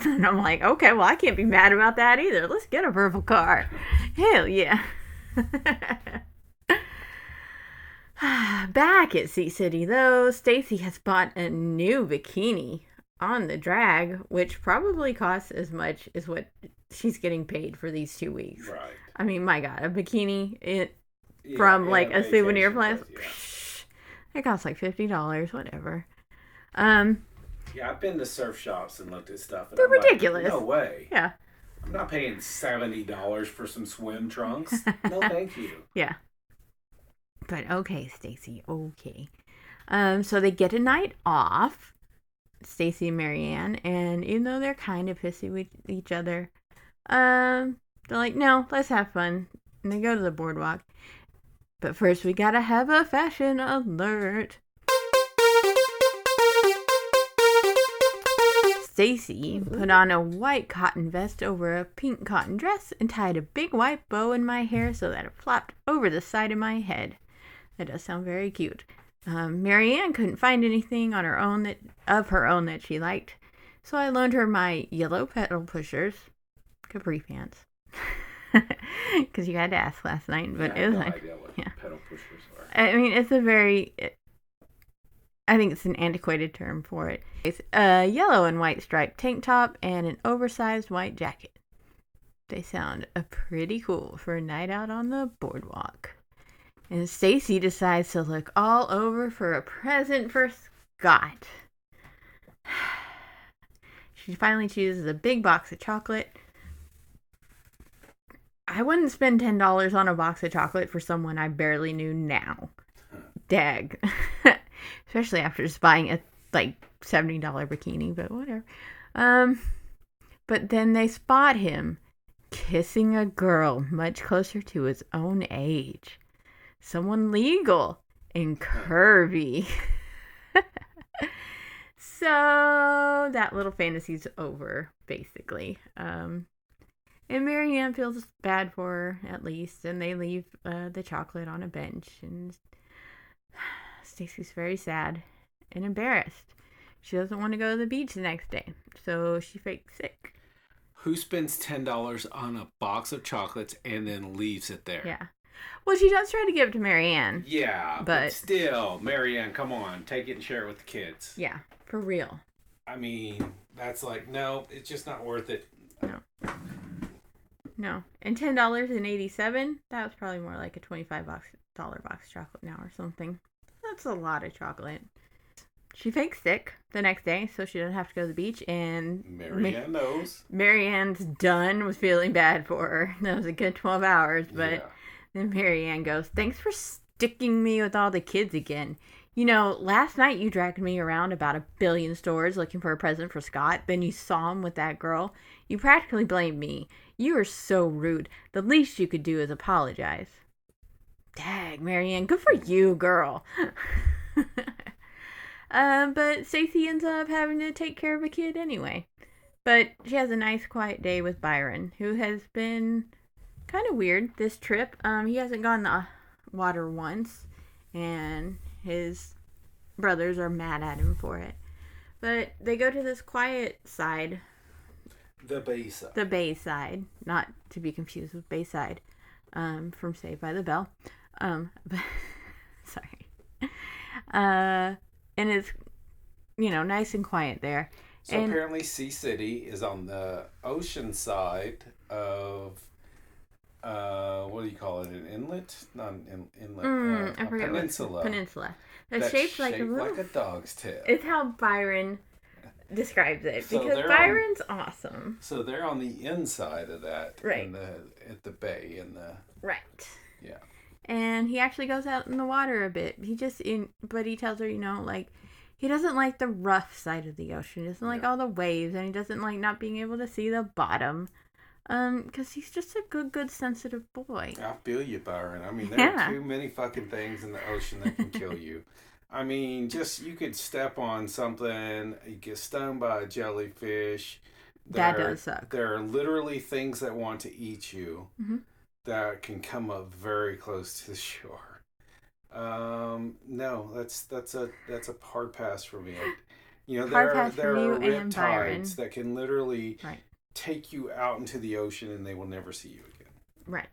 And I'm like, okay, well, I can't be mad about that either. Let's get a purple car. Hell yeah. Back at Sea City, though, Stacey has bought a new bikini on the drag, which probably costs as much as what she's getting paid for these 2 weeks. Right. I mean, my God, a bikini from like a souvenir place. It costs like $50, whatever. Yeah, I've been to surf shops and looked at stuff. And they're I'm ridiculous. Like, no way. Yeah. I'm not paying $70 for some swim trunks. No, thank you. Yeah. But okay, Stacey, okay. So they get a night off, Stacey and Marianne, and even though they're kind of pissy with each other, they're like, no, let's have fun. And they go to the boardwalk. But first, we gotta have a fashion alert. Stacey put on a white cotton vest over a pink cotton dress and tied a big white bow in my hair so that it flopped over the side of my head. That does sound very cute. Marianne couldn't find anything on her own that she liked, so I loaned her my yellow pedal pushers, capri pants. Because you had to ask last night, but Yeah, it was no like, idea what yeah. pedal pushers are. I mean, I think it's an antiquated term for it. It's a yellow and white striped tank top and an oversized white jacket. They sound pretty cool for a night out on the boardwalk. And Stacey decides to look all over for a present for Scott. She finally chooses a big box of chocolate. I wouldn't spend $10 on a box of chocolate for someone I barely knew now. Dag. Especially after just buying a $70 bikini, but whatever. But then they spot him kissing a girl much closer to his own age. Someone legal and curvy. So that little fantasy's over, basically. And Marianne feels bad for her, at least, and they leave the chocolate on a bench, and Stacey's very sad and embarrassed. She doesn't want to go to the beach the next day, so she fakes sick. Who spends $10 on a box of chocolates and then leaves it there? Yeah. Well, she does try to give it to Marianne. Yeah, but still, Marianne, come on, take it and share it with the kids. Yeah, for real. I mean, that's like, no, it's just not worth it. No. And $10.87, that was probably more like a $25 box of chocolate now or something. That's a lot of chocolate. She fakes sick the next day, so she doesn't have to go to the beach, and Marianne knows. Marianne's done with feeling bad for her. That was a good 12 hours, but then Marianne goes, "Thanks for sticking me with all the kids again. You know, last night you dragged me around about 1 billion stores looking for a present for Scott. Then you saw him with that girl. You practically blamed me. You were so rude. The least you could do is apologize." Dang, Marianne, good for you, girl. But Stacey ends up having to take care of a kid anyway. But she has a nice, quiet day with Byron, who has been kind of weird this trip. He hasn't gone in the water once, and his brothers are mad at him for it. But they go to this quiet side. The bay side. The bay side. Not to be confused with Bayside from Saved by the Bell. But, sorry. And it's, nice and quiet there. So apparently Sea City is on the ocean side of, what do you call it, an inlet? Not an inlet, a peninsula. Peninsula. That's shaped like a dog's tail. It's how Byron describes it, so because Byron's awesome. So they're on the inside of that. Right. At the bay. Right. Yeah. And he actually goes out in the water a bit. But he tells her, he doesn't like the rough side of the ocean. He doesn't like all the waves, and he doesn't like not being able to see the bottom. Because he's just a good, sensitive boy. I feel you, Byron. I mean, there are too many fucking things in the ocean that can kill you. I mean, you could step on something, you get stung by a jellyfish. That does suck. There are literally things that want to eat you that can come up very close to the shore. No, that's a hard pass for me. There are riptides that can literally take you out into the ocean and they will never see you again. Right.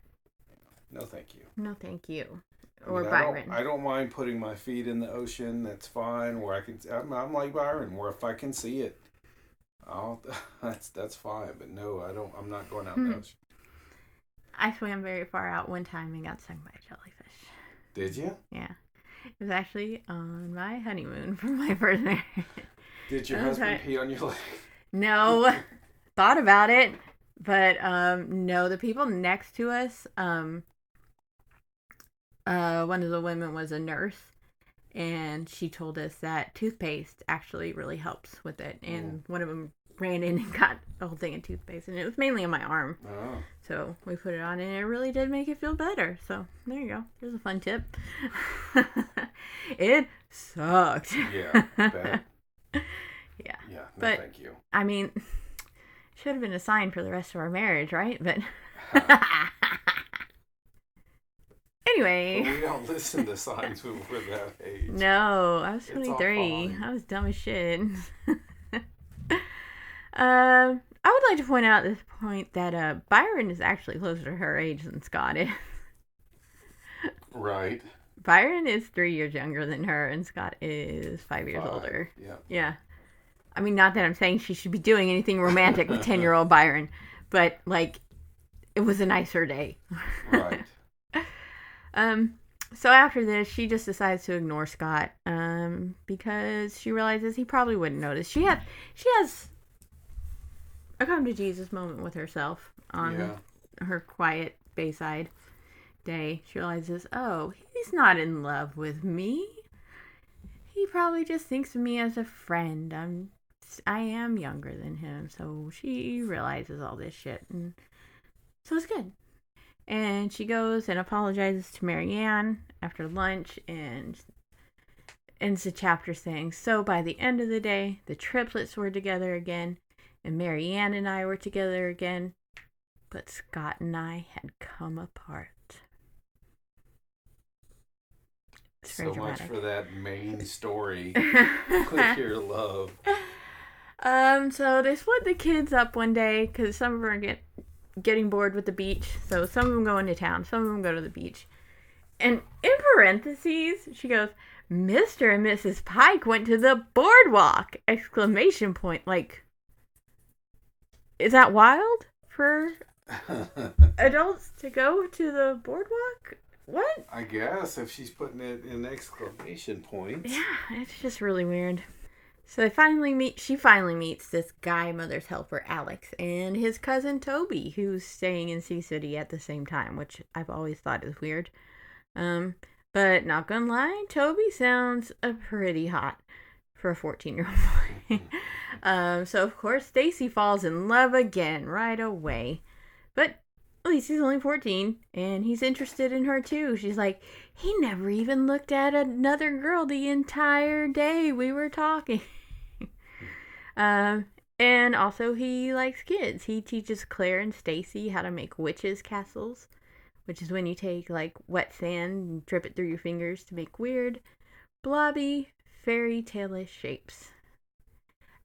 No, thank you. No, thank you. Or Byron. I don't mind putting my feet in the ocean. That's fine. I'm like Byron, where if I can see it, that's fine. But no, I don't. I'm not going out in the ocean. I swam very far out one time and got stung by a jellyfish. Did you? Yeah. It was actually on my honeymoon for my first marriage. Did your husband pee on your leg? No. Thought about it. But no, the people next to us, one of the women was a nurse, and she told us that toothpaste actually really helps with it. And one of them ran in and got the whole thing of toothpaste, and it was mainly on my arm. Oh. So we put it on, and it really did make it feel better. So there you go. There's a fun tip. It sucked. Yeah, bad. Yeah. Yeah, no, but, thank you. I mean, should have been a sign for the rest of our marriage, right? But anyway. Well, we don't listen to signs when we're that age. No, I was 23. I was dumb as shit. All I would like to point out at this point that Byron is actually closer to her age than Scott is. Right. Byron is 3 years younger than her, and Scott is 5 years older. Yeah. Yeah. I mean, not that I'm saying she should be doing anything romantic with 10-year-old Byron, but, like, it was a nicer day. Right. So after this, she just decides to ignore Scott, because she realizes he probably wouldn't notice. She has a come to Jesus moment with herself on her quiet Bayside day. She realizes, oh, he's not in love with me. He probably just thinks of me as a friend. I am younger than him, so she realizes all this shit, and so it's good. And she goes and apologizes to Marianne after lunch and ends the chapter saying, so by the end of the day, the triplets were together again, and Marianne and I were together again, but Scott and I had come apart. It's very dramatic. Much for that main story with your love. So they split the kids up one day because some of them are getting bored with the beach. So some of them go into town, some of them go to the beach. And in parentheses, she goes, Mr. and Mrs. Pike went to the boardwalk! Exclamation point. Like, is that wild for adults to go to the boardwalk? What? I guess if she's putting it in exclamation points. Yeah, it's just really weird. So she finally meets this guy mother's helper, Alex, and his cousin Toby, who's staying in Sea City at the same time, which I've always thought is weird. But not gonna lie, Toby sounds pretty hot for a 14-year-old boy. So of course Stacey falls in love again right away. But at least he's only 14, and he's interested in her too. She's like, he never even looked at another girl the entire day we were talking. And also he likes kids. He teaches Claire and Stacey how to make witches' castles, which is when you take like wet sand and drip it through your fingers to make weird, blobby, fairy tale-ish shapes.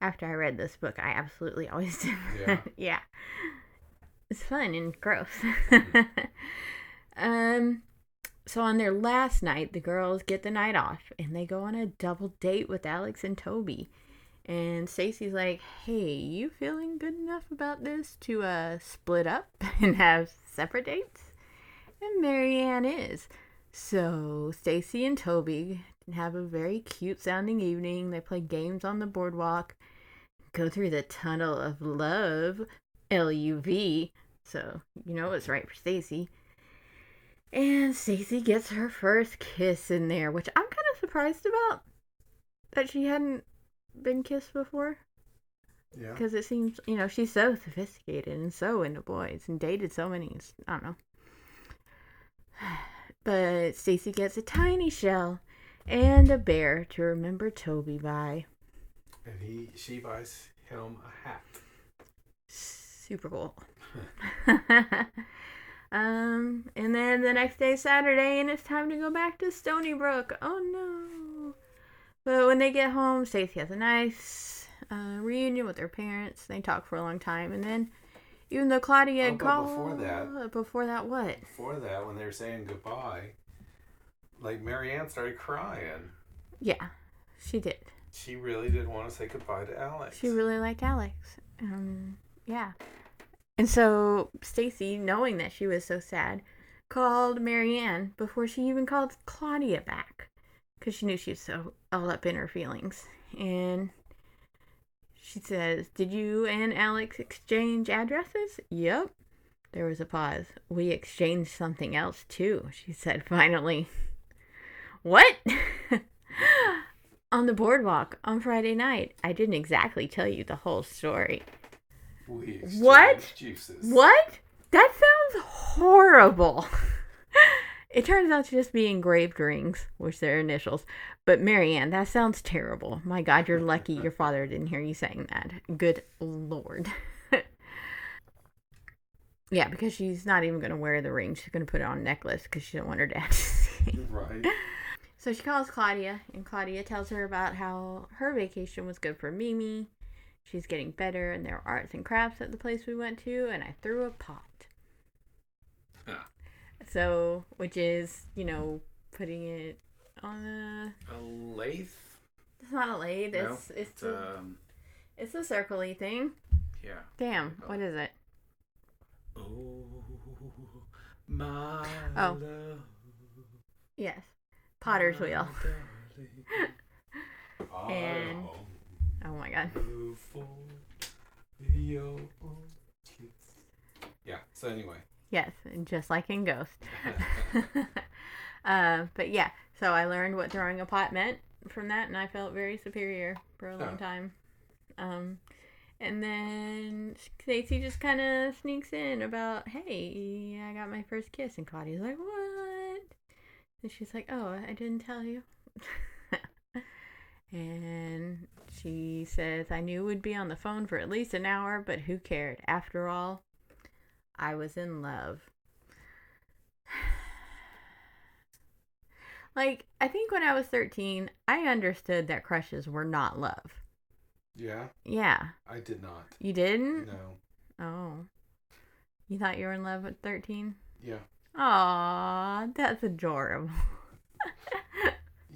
After I read this book, I absolutely always did. Yeah. Yeah. It's fun and gross. So on their last night, the girls get the night off, and they go on a double date with Alex and Toby. And Stacey's like, hey, you feeling good enough about this to split up and have separate dates? And Marianne is. So Stacey and Toby have a very cute sounding evening. They play games on the boardwalk, go through the tunnel of love, LUV. So you know it's right for Stacey. And Stacey gets her first kiss in there, which I'm kind of surprised about. That she hadn't been kissed before. Yeah. Because it seems, she's so sophisticated and so into boys and dated so many. I don't know. But Stacey gets a tiny shell and a bear to remember Toby by. And she buys him a hat. Super cool. And then the next day, Saturday, and it's time to go back to Stony Brook. Oh no. But when they get home, Stacey has a nice reunion with her parents. They talk for a long time, and then even though Claudia had called... Before that, what? Before that, when they were saying goodbye, like Marianne started crying. Yeah, she did. She really did want to say goodbye to Alex. She really liked Alex. Yeah. And so Stacey, knowing that she was so sad, called Marianne before she even called Claudia back. Because she knew she was so all up in her feelings. And she says, did you and Alex exchange addresses? Yep. There was a pause. We exchanged something else too, she said finally. What? On the boardwalk on Friday night. I didn't exactly tell you the whole story. We exchanged what? Juices. What? That sounds horrible. It turns out to just be engraved rings, which they're initials. But Marianne, that sounds terrible. My God, you're lucky your father didn't hear you saying that. Good Lord. Yeah, because she's not even going to wear the ring. She's going to put it on a necklace because she don't want her dad to see. Right. So she calls Claudia, and Claudia tells her about how her vacation was good for Mimi. she's getting better, and there were arts and crafts at the place we went to, and I threw a pot. Huh. So, which is, putting it on a lathe. It's not a lathe. No, It's a circle-y thing. Yeah. Damn, what is it? Oh, my love. Yes. Potter's wheel. And oh my god. Yeah, so anyway. Yes, just like in Ghost. But yeah, so I learned what throwing a pot meant from that, and I felt very superior for a long time. And then Stacey just kind of sneaks in about, hey, I got my first kiss. And Claudia's like, what? And she's like, oh, I didn't tell you. And she says, I knew we'd be on the phone for at least an hour, but who cared? After all, I was in love. Like, I think when I was 13, I understood that crushes were not love. Yeah? Yeah. I did not. You didn't? No. Oh. You thought you were in love at 13? Yeah. Aw, that's adorable.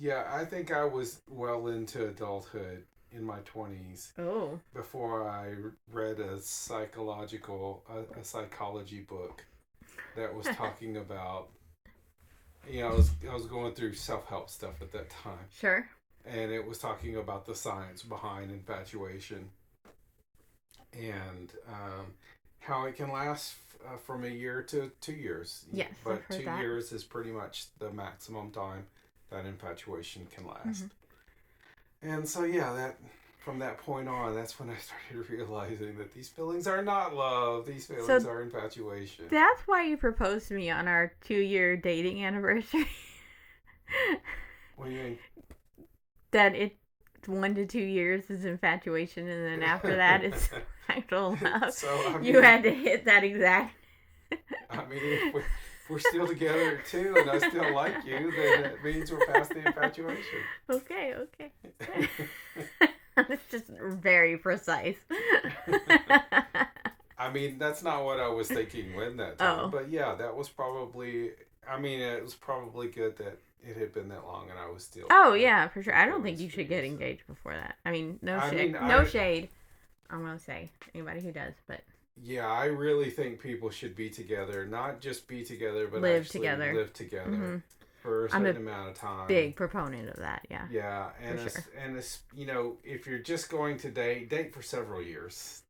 Yeah, I think I was well into adulthood in my 20s. Oh. Before I read a psychology book that was talking about, I was going through self-help stuff at that time. Sure. And it was talking about the science behind infatuation and how it can last from a year to 2 years. Yes, but I've heard 2 that. years is pretty much the maximum time that infatuation can last. Mm-hmm. And so, that from that point on, that's when I started realizing that these feelings are not love. These feelings are infatuation. That's why you proposed to me on our 2-year dating anniversary. What do you mean? That it's 1 to 2 years is infatuation, and then after that it's actual love. So, you had to hit that exact. I mean, if we're still together too, and I still like you, then it means we're past the infatuation. Okay. It's just very precise. I mean, that's not what I was thinking when that time. Oh. But yeah, that was probably, it was probably good that it had been that long and I was still... Oh, yeah, for sure. I don't think you should get engaged before that. I mean, no shade. I'm going to say. Anybody who does, but... Yeah, I really think people should be together. Not just be together, but live actually together. Live together for a certain amount of time. Big proponent of that, yeah. Yeah, and if you're just going to date for several years.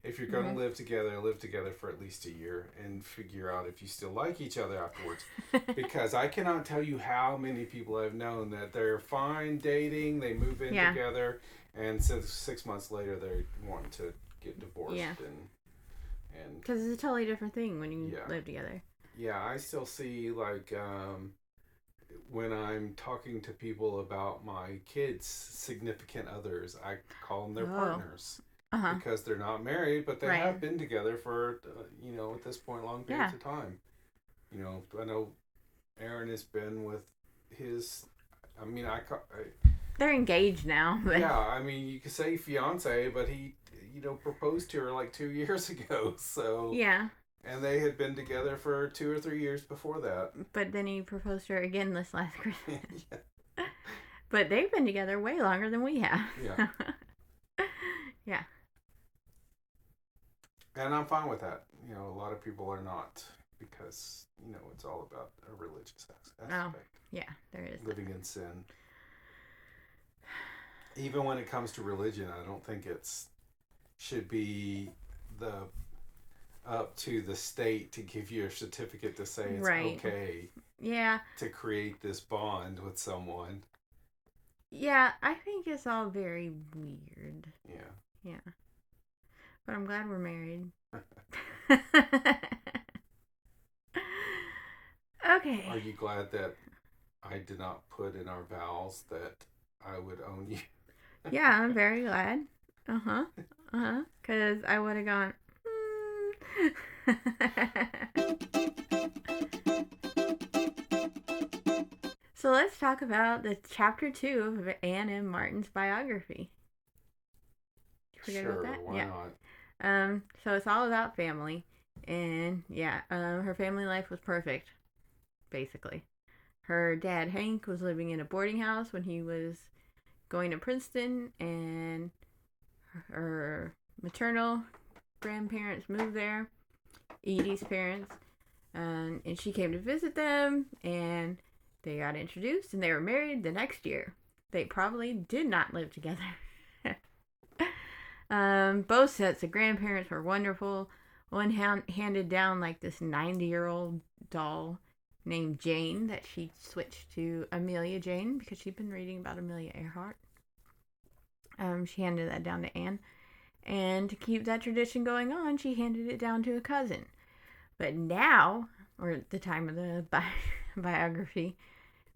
If you're going to live together for at least a year and figure out if you still like each other afterwards. Because I cannot tell you how many people I've known that they're fine dating, they move in together, and 6 months later they want to get divorced. Yeah. And because it's a totally different thing when you live together. Yeah, I still see, when I'm talking to people about my kids' significant others, I call them their partners. Because they're not married, but they have been together for, at this point, long periods of time. I know Aaron has been with his, they're engaged now. But... Yeah, you could say fiance, but he, proposed to her 2 years ago, so... Yeah. And they had been together for 2 or 3 years before that. But then he proposed to her again this last Christmas. But they've been together way longer than we have. Yeah. Yeah. And I'm fine with that. A lot of people are not because, it's all about a religious aspect. Oh, yeah, there is. Living in sin. Even when it comes to religion, I don't think should be up to the state to give you a certificate to say it's okay. Yeah. To create this bond with someone. Yeah, I think it's all very weird. Yeah. Yeah. But I'm glad we're married. Okay. Are you glad that I did not put in our vows that I would own you? Yeah, I'm very glad. Because I would have gone, So let's talk about the chapter 2 of Anne M. Martin's biography. forget about that? Why not? So it's all about family. And yeah, her family life was perfect, basically. Her dad, Hank, was living in a boarding house when he was going to Princeton, and her maternal grandparents moved there, Edie's parents, and she came to visit them, and they got introduced, and they were married the next year. They probably did not live together. Both sets of grandparents were wonderful. One handed down like this 90-year-old doll named Jane that she switched to Amelia Jane because she'd been reading about Amelia Earhart. She handed that down to Anne. And to keep that tradition going on, she handed it down to a cousin. But now, or at the time of the biography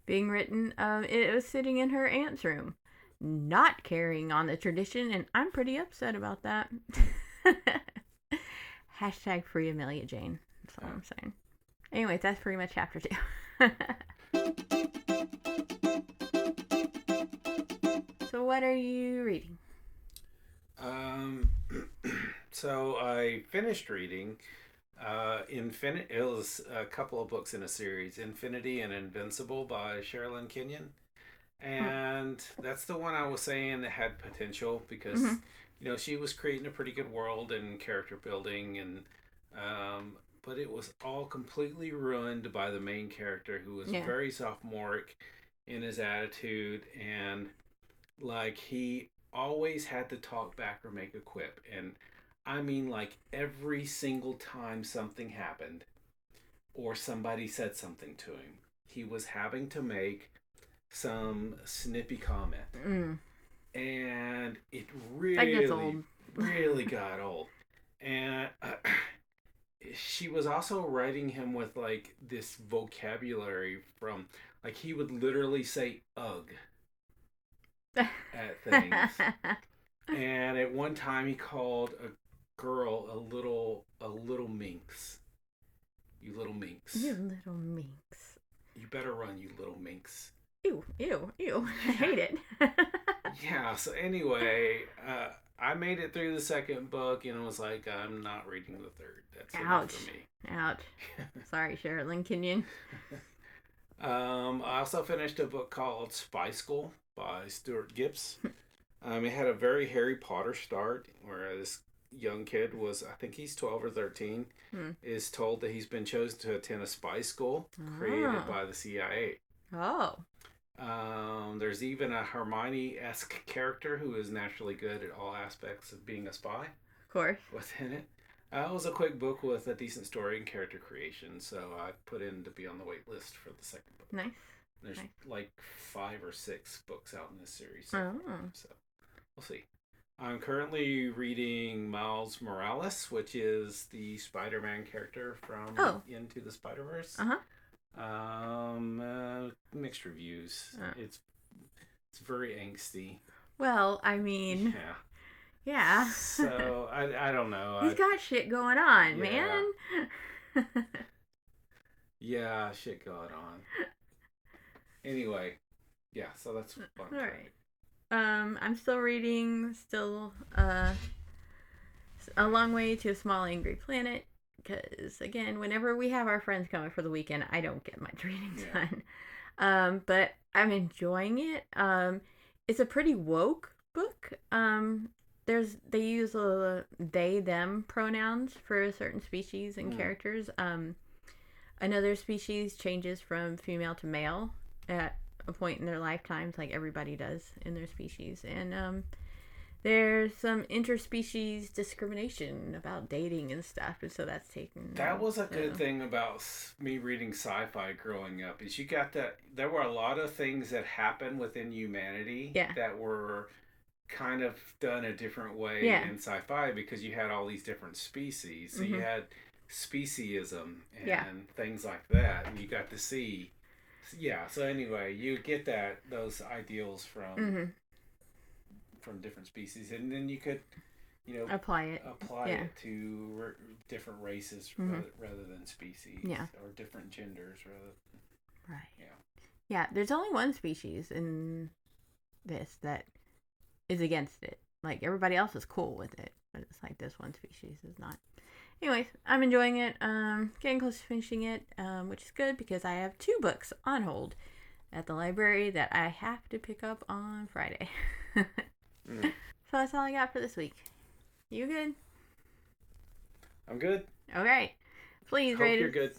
being written, it was sitting in her aunt's room, not carrying on the tradition, and I'm pretty upset about that. Hashtag free Amelia Jane. That's all I'm saying. Anyway, that's pretty much chapter 2. So what are you reading? So I finished reading it was a couple of books in a series, Infinity and Invincible by Sherilyn Kenyon. And that's the one I was saying that had potential because, she was creating a pretty good world and character building, and but it was all completely ruined by the main character, who was very sophomoric in his attitude, and like he always had to talk back or make a quip. And I mean, like every single time something happened or somebody said something to him, he was having to make some snippy comment. And it really, really got old. And she was also writing him with like this vocabulary from, like, he would literally say ugh at things. And at one time he called a girl a little minx. You little minx. You little minx. You better run, you little minx. Ew, ew, ew. I hate it. Yeah, so anyway, I made it through the second book and I was like, I'm not reading the third. That's enough for me. Ouch. Sorry, Sherilyn Kenyon. I also finished a book called Spy School by Stuart Gibbs. It had a very Harry Potter start, where this young kid was, I think he's 12 or 13, is told that he's been chosen to attend a spy school created by the CIA. Oh. There's even a Hermione-esque character who is naturally good at all aspects of being a spy. Of course. Within it. It was a quick book with a decent story and character creation, so I put in to be on the wait list for the second book. Nice. There's like 5 or 6 books out in this series. So we'll see. I'm currently reading Miles Morales, which is the Spider-Man character from Into the Spider-Verse. Mixed reviews. It's very angsty. Well, I mean, yeah. So I don't know. He's got shit going on, man. Yeah, shit going on. Anyway, yeah. So that's fun. All right. I'm still reading. A Long Way to a Small Angry Planet. Because, again, whenever we have our friends coming for the weekend, I don't get much reading done. But I'm enjoying it. It's a pretty woke book. They use they, them pronouns for certain species and characters. Another species changes from female to male at a point in their lifetimes, like everybody does in their species. And there's some interspecies discrimination about dating and stuff, and so that's taken. That was a good thing about me reading sci-fi growing up, is you got that there were a lot of things that happened within humanity that were kind of done a different way in sci-fi, because you had all these different species. So you had speciesism and things like that, and you got to see. Yeah, so anyway, you get those ideals from different species, and then you could, apply it to different races rather than species, or different genders rather. Yeah. There's only one species in this that is against it, like everybody else is cool with it, but it's like this one species is not. Anyways, I'm enjoying it. Getting close to finishing it, which is good because I have 2 books on hold at the library that I have to pick up on Friday. So that's all I got for this week. You good? I'm good. Okay. Please Hope rate you're us. good.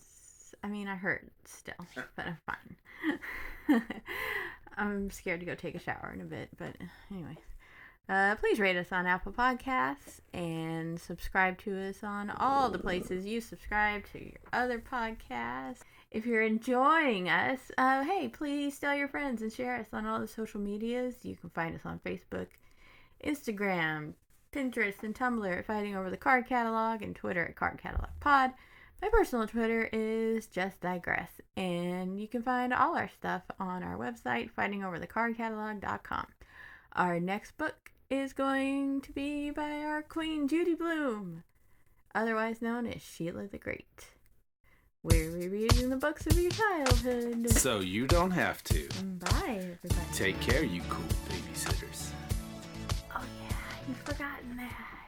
I mean, I hurt still, but I'm fine. I'm scared to go take a shower in a bit, but anyway. Please rate us on Apple Podcasts and subscribe to us on all the places you subscribe to your other podcasts. If you're enjoying us, hey, please tell your friends and share us on all the social medias. You can find us on Facebook, Instagram, Pinterest, and Tumblr at Fighting Over the Card Catalog, and Twitter at Card Catalog Pod. My personal Twitter is Just Digress, and you can find all our stuff on our website, fightingoverthecardcatalog.com. Our next book is going to be by our Queen Judy Blume, otherwise known as Sheila the Great. We're rereading the books of your childhood. So you don't have to. Bye, everybody. Take care, you cool babysitters. Oh yeah, you've forgotten that.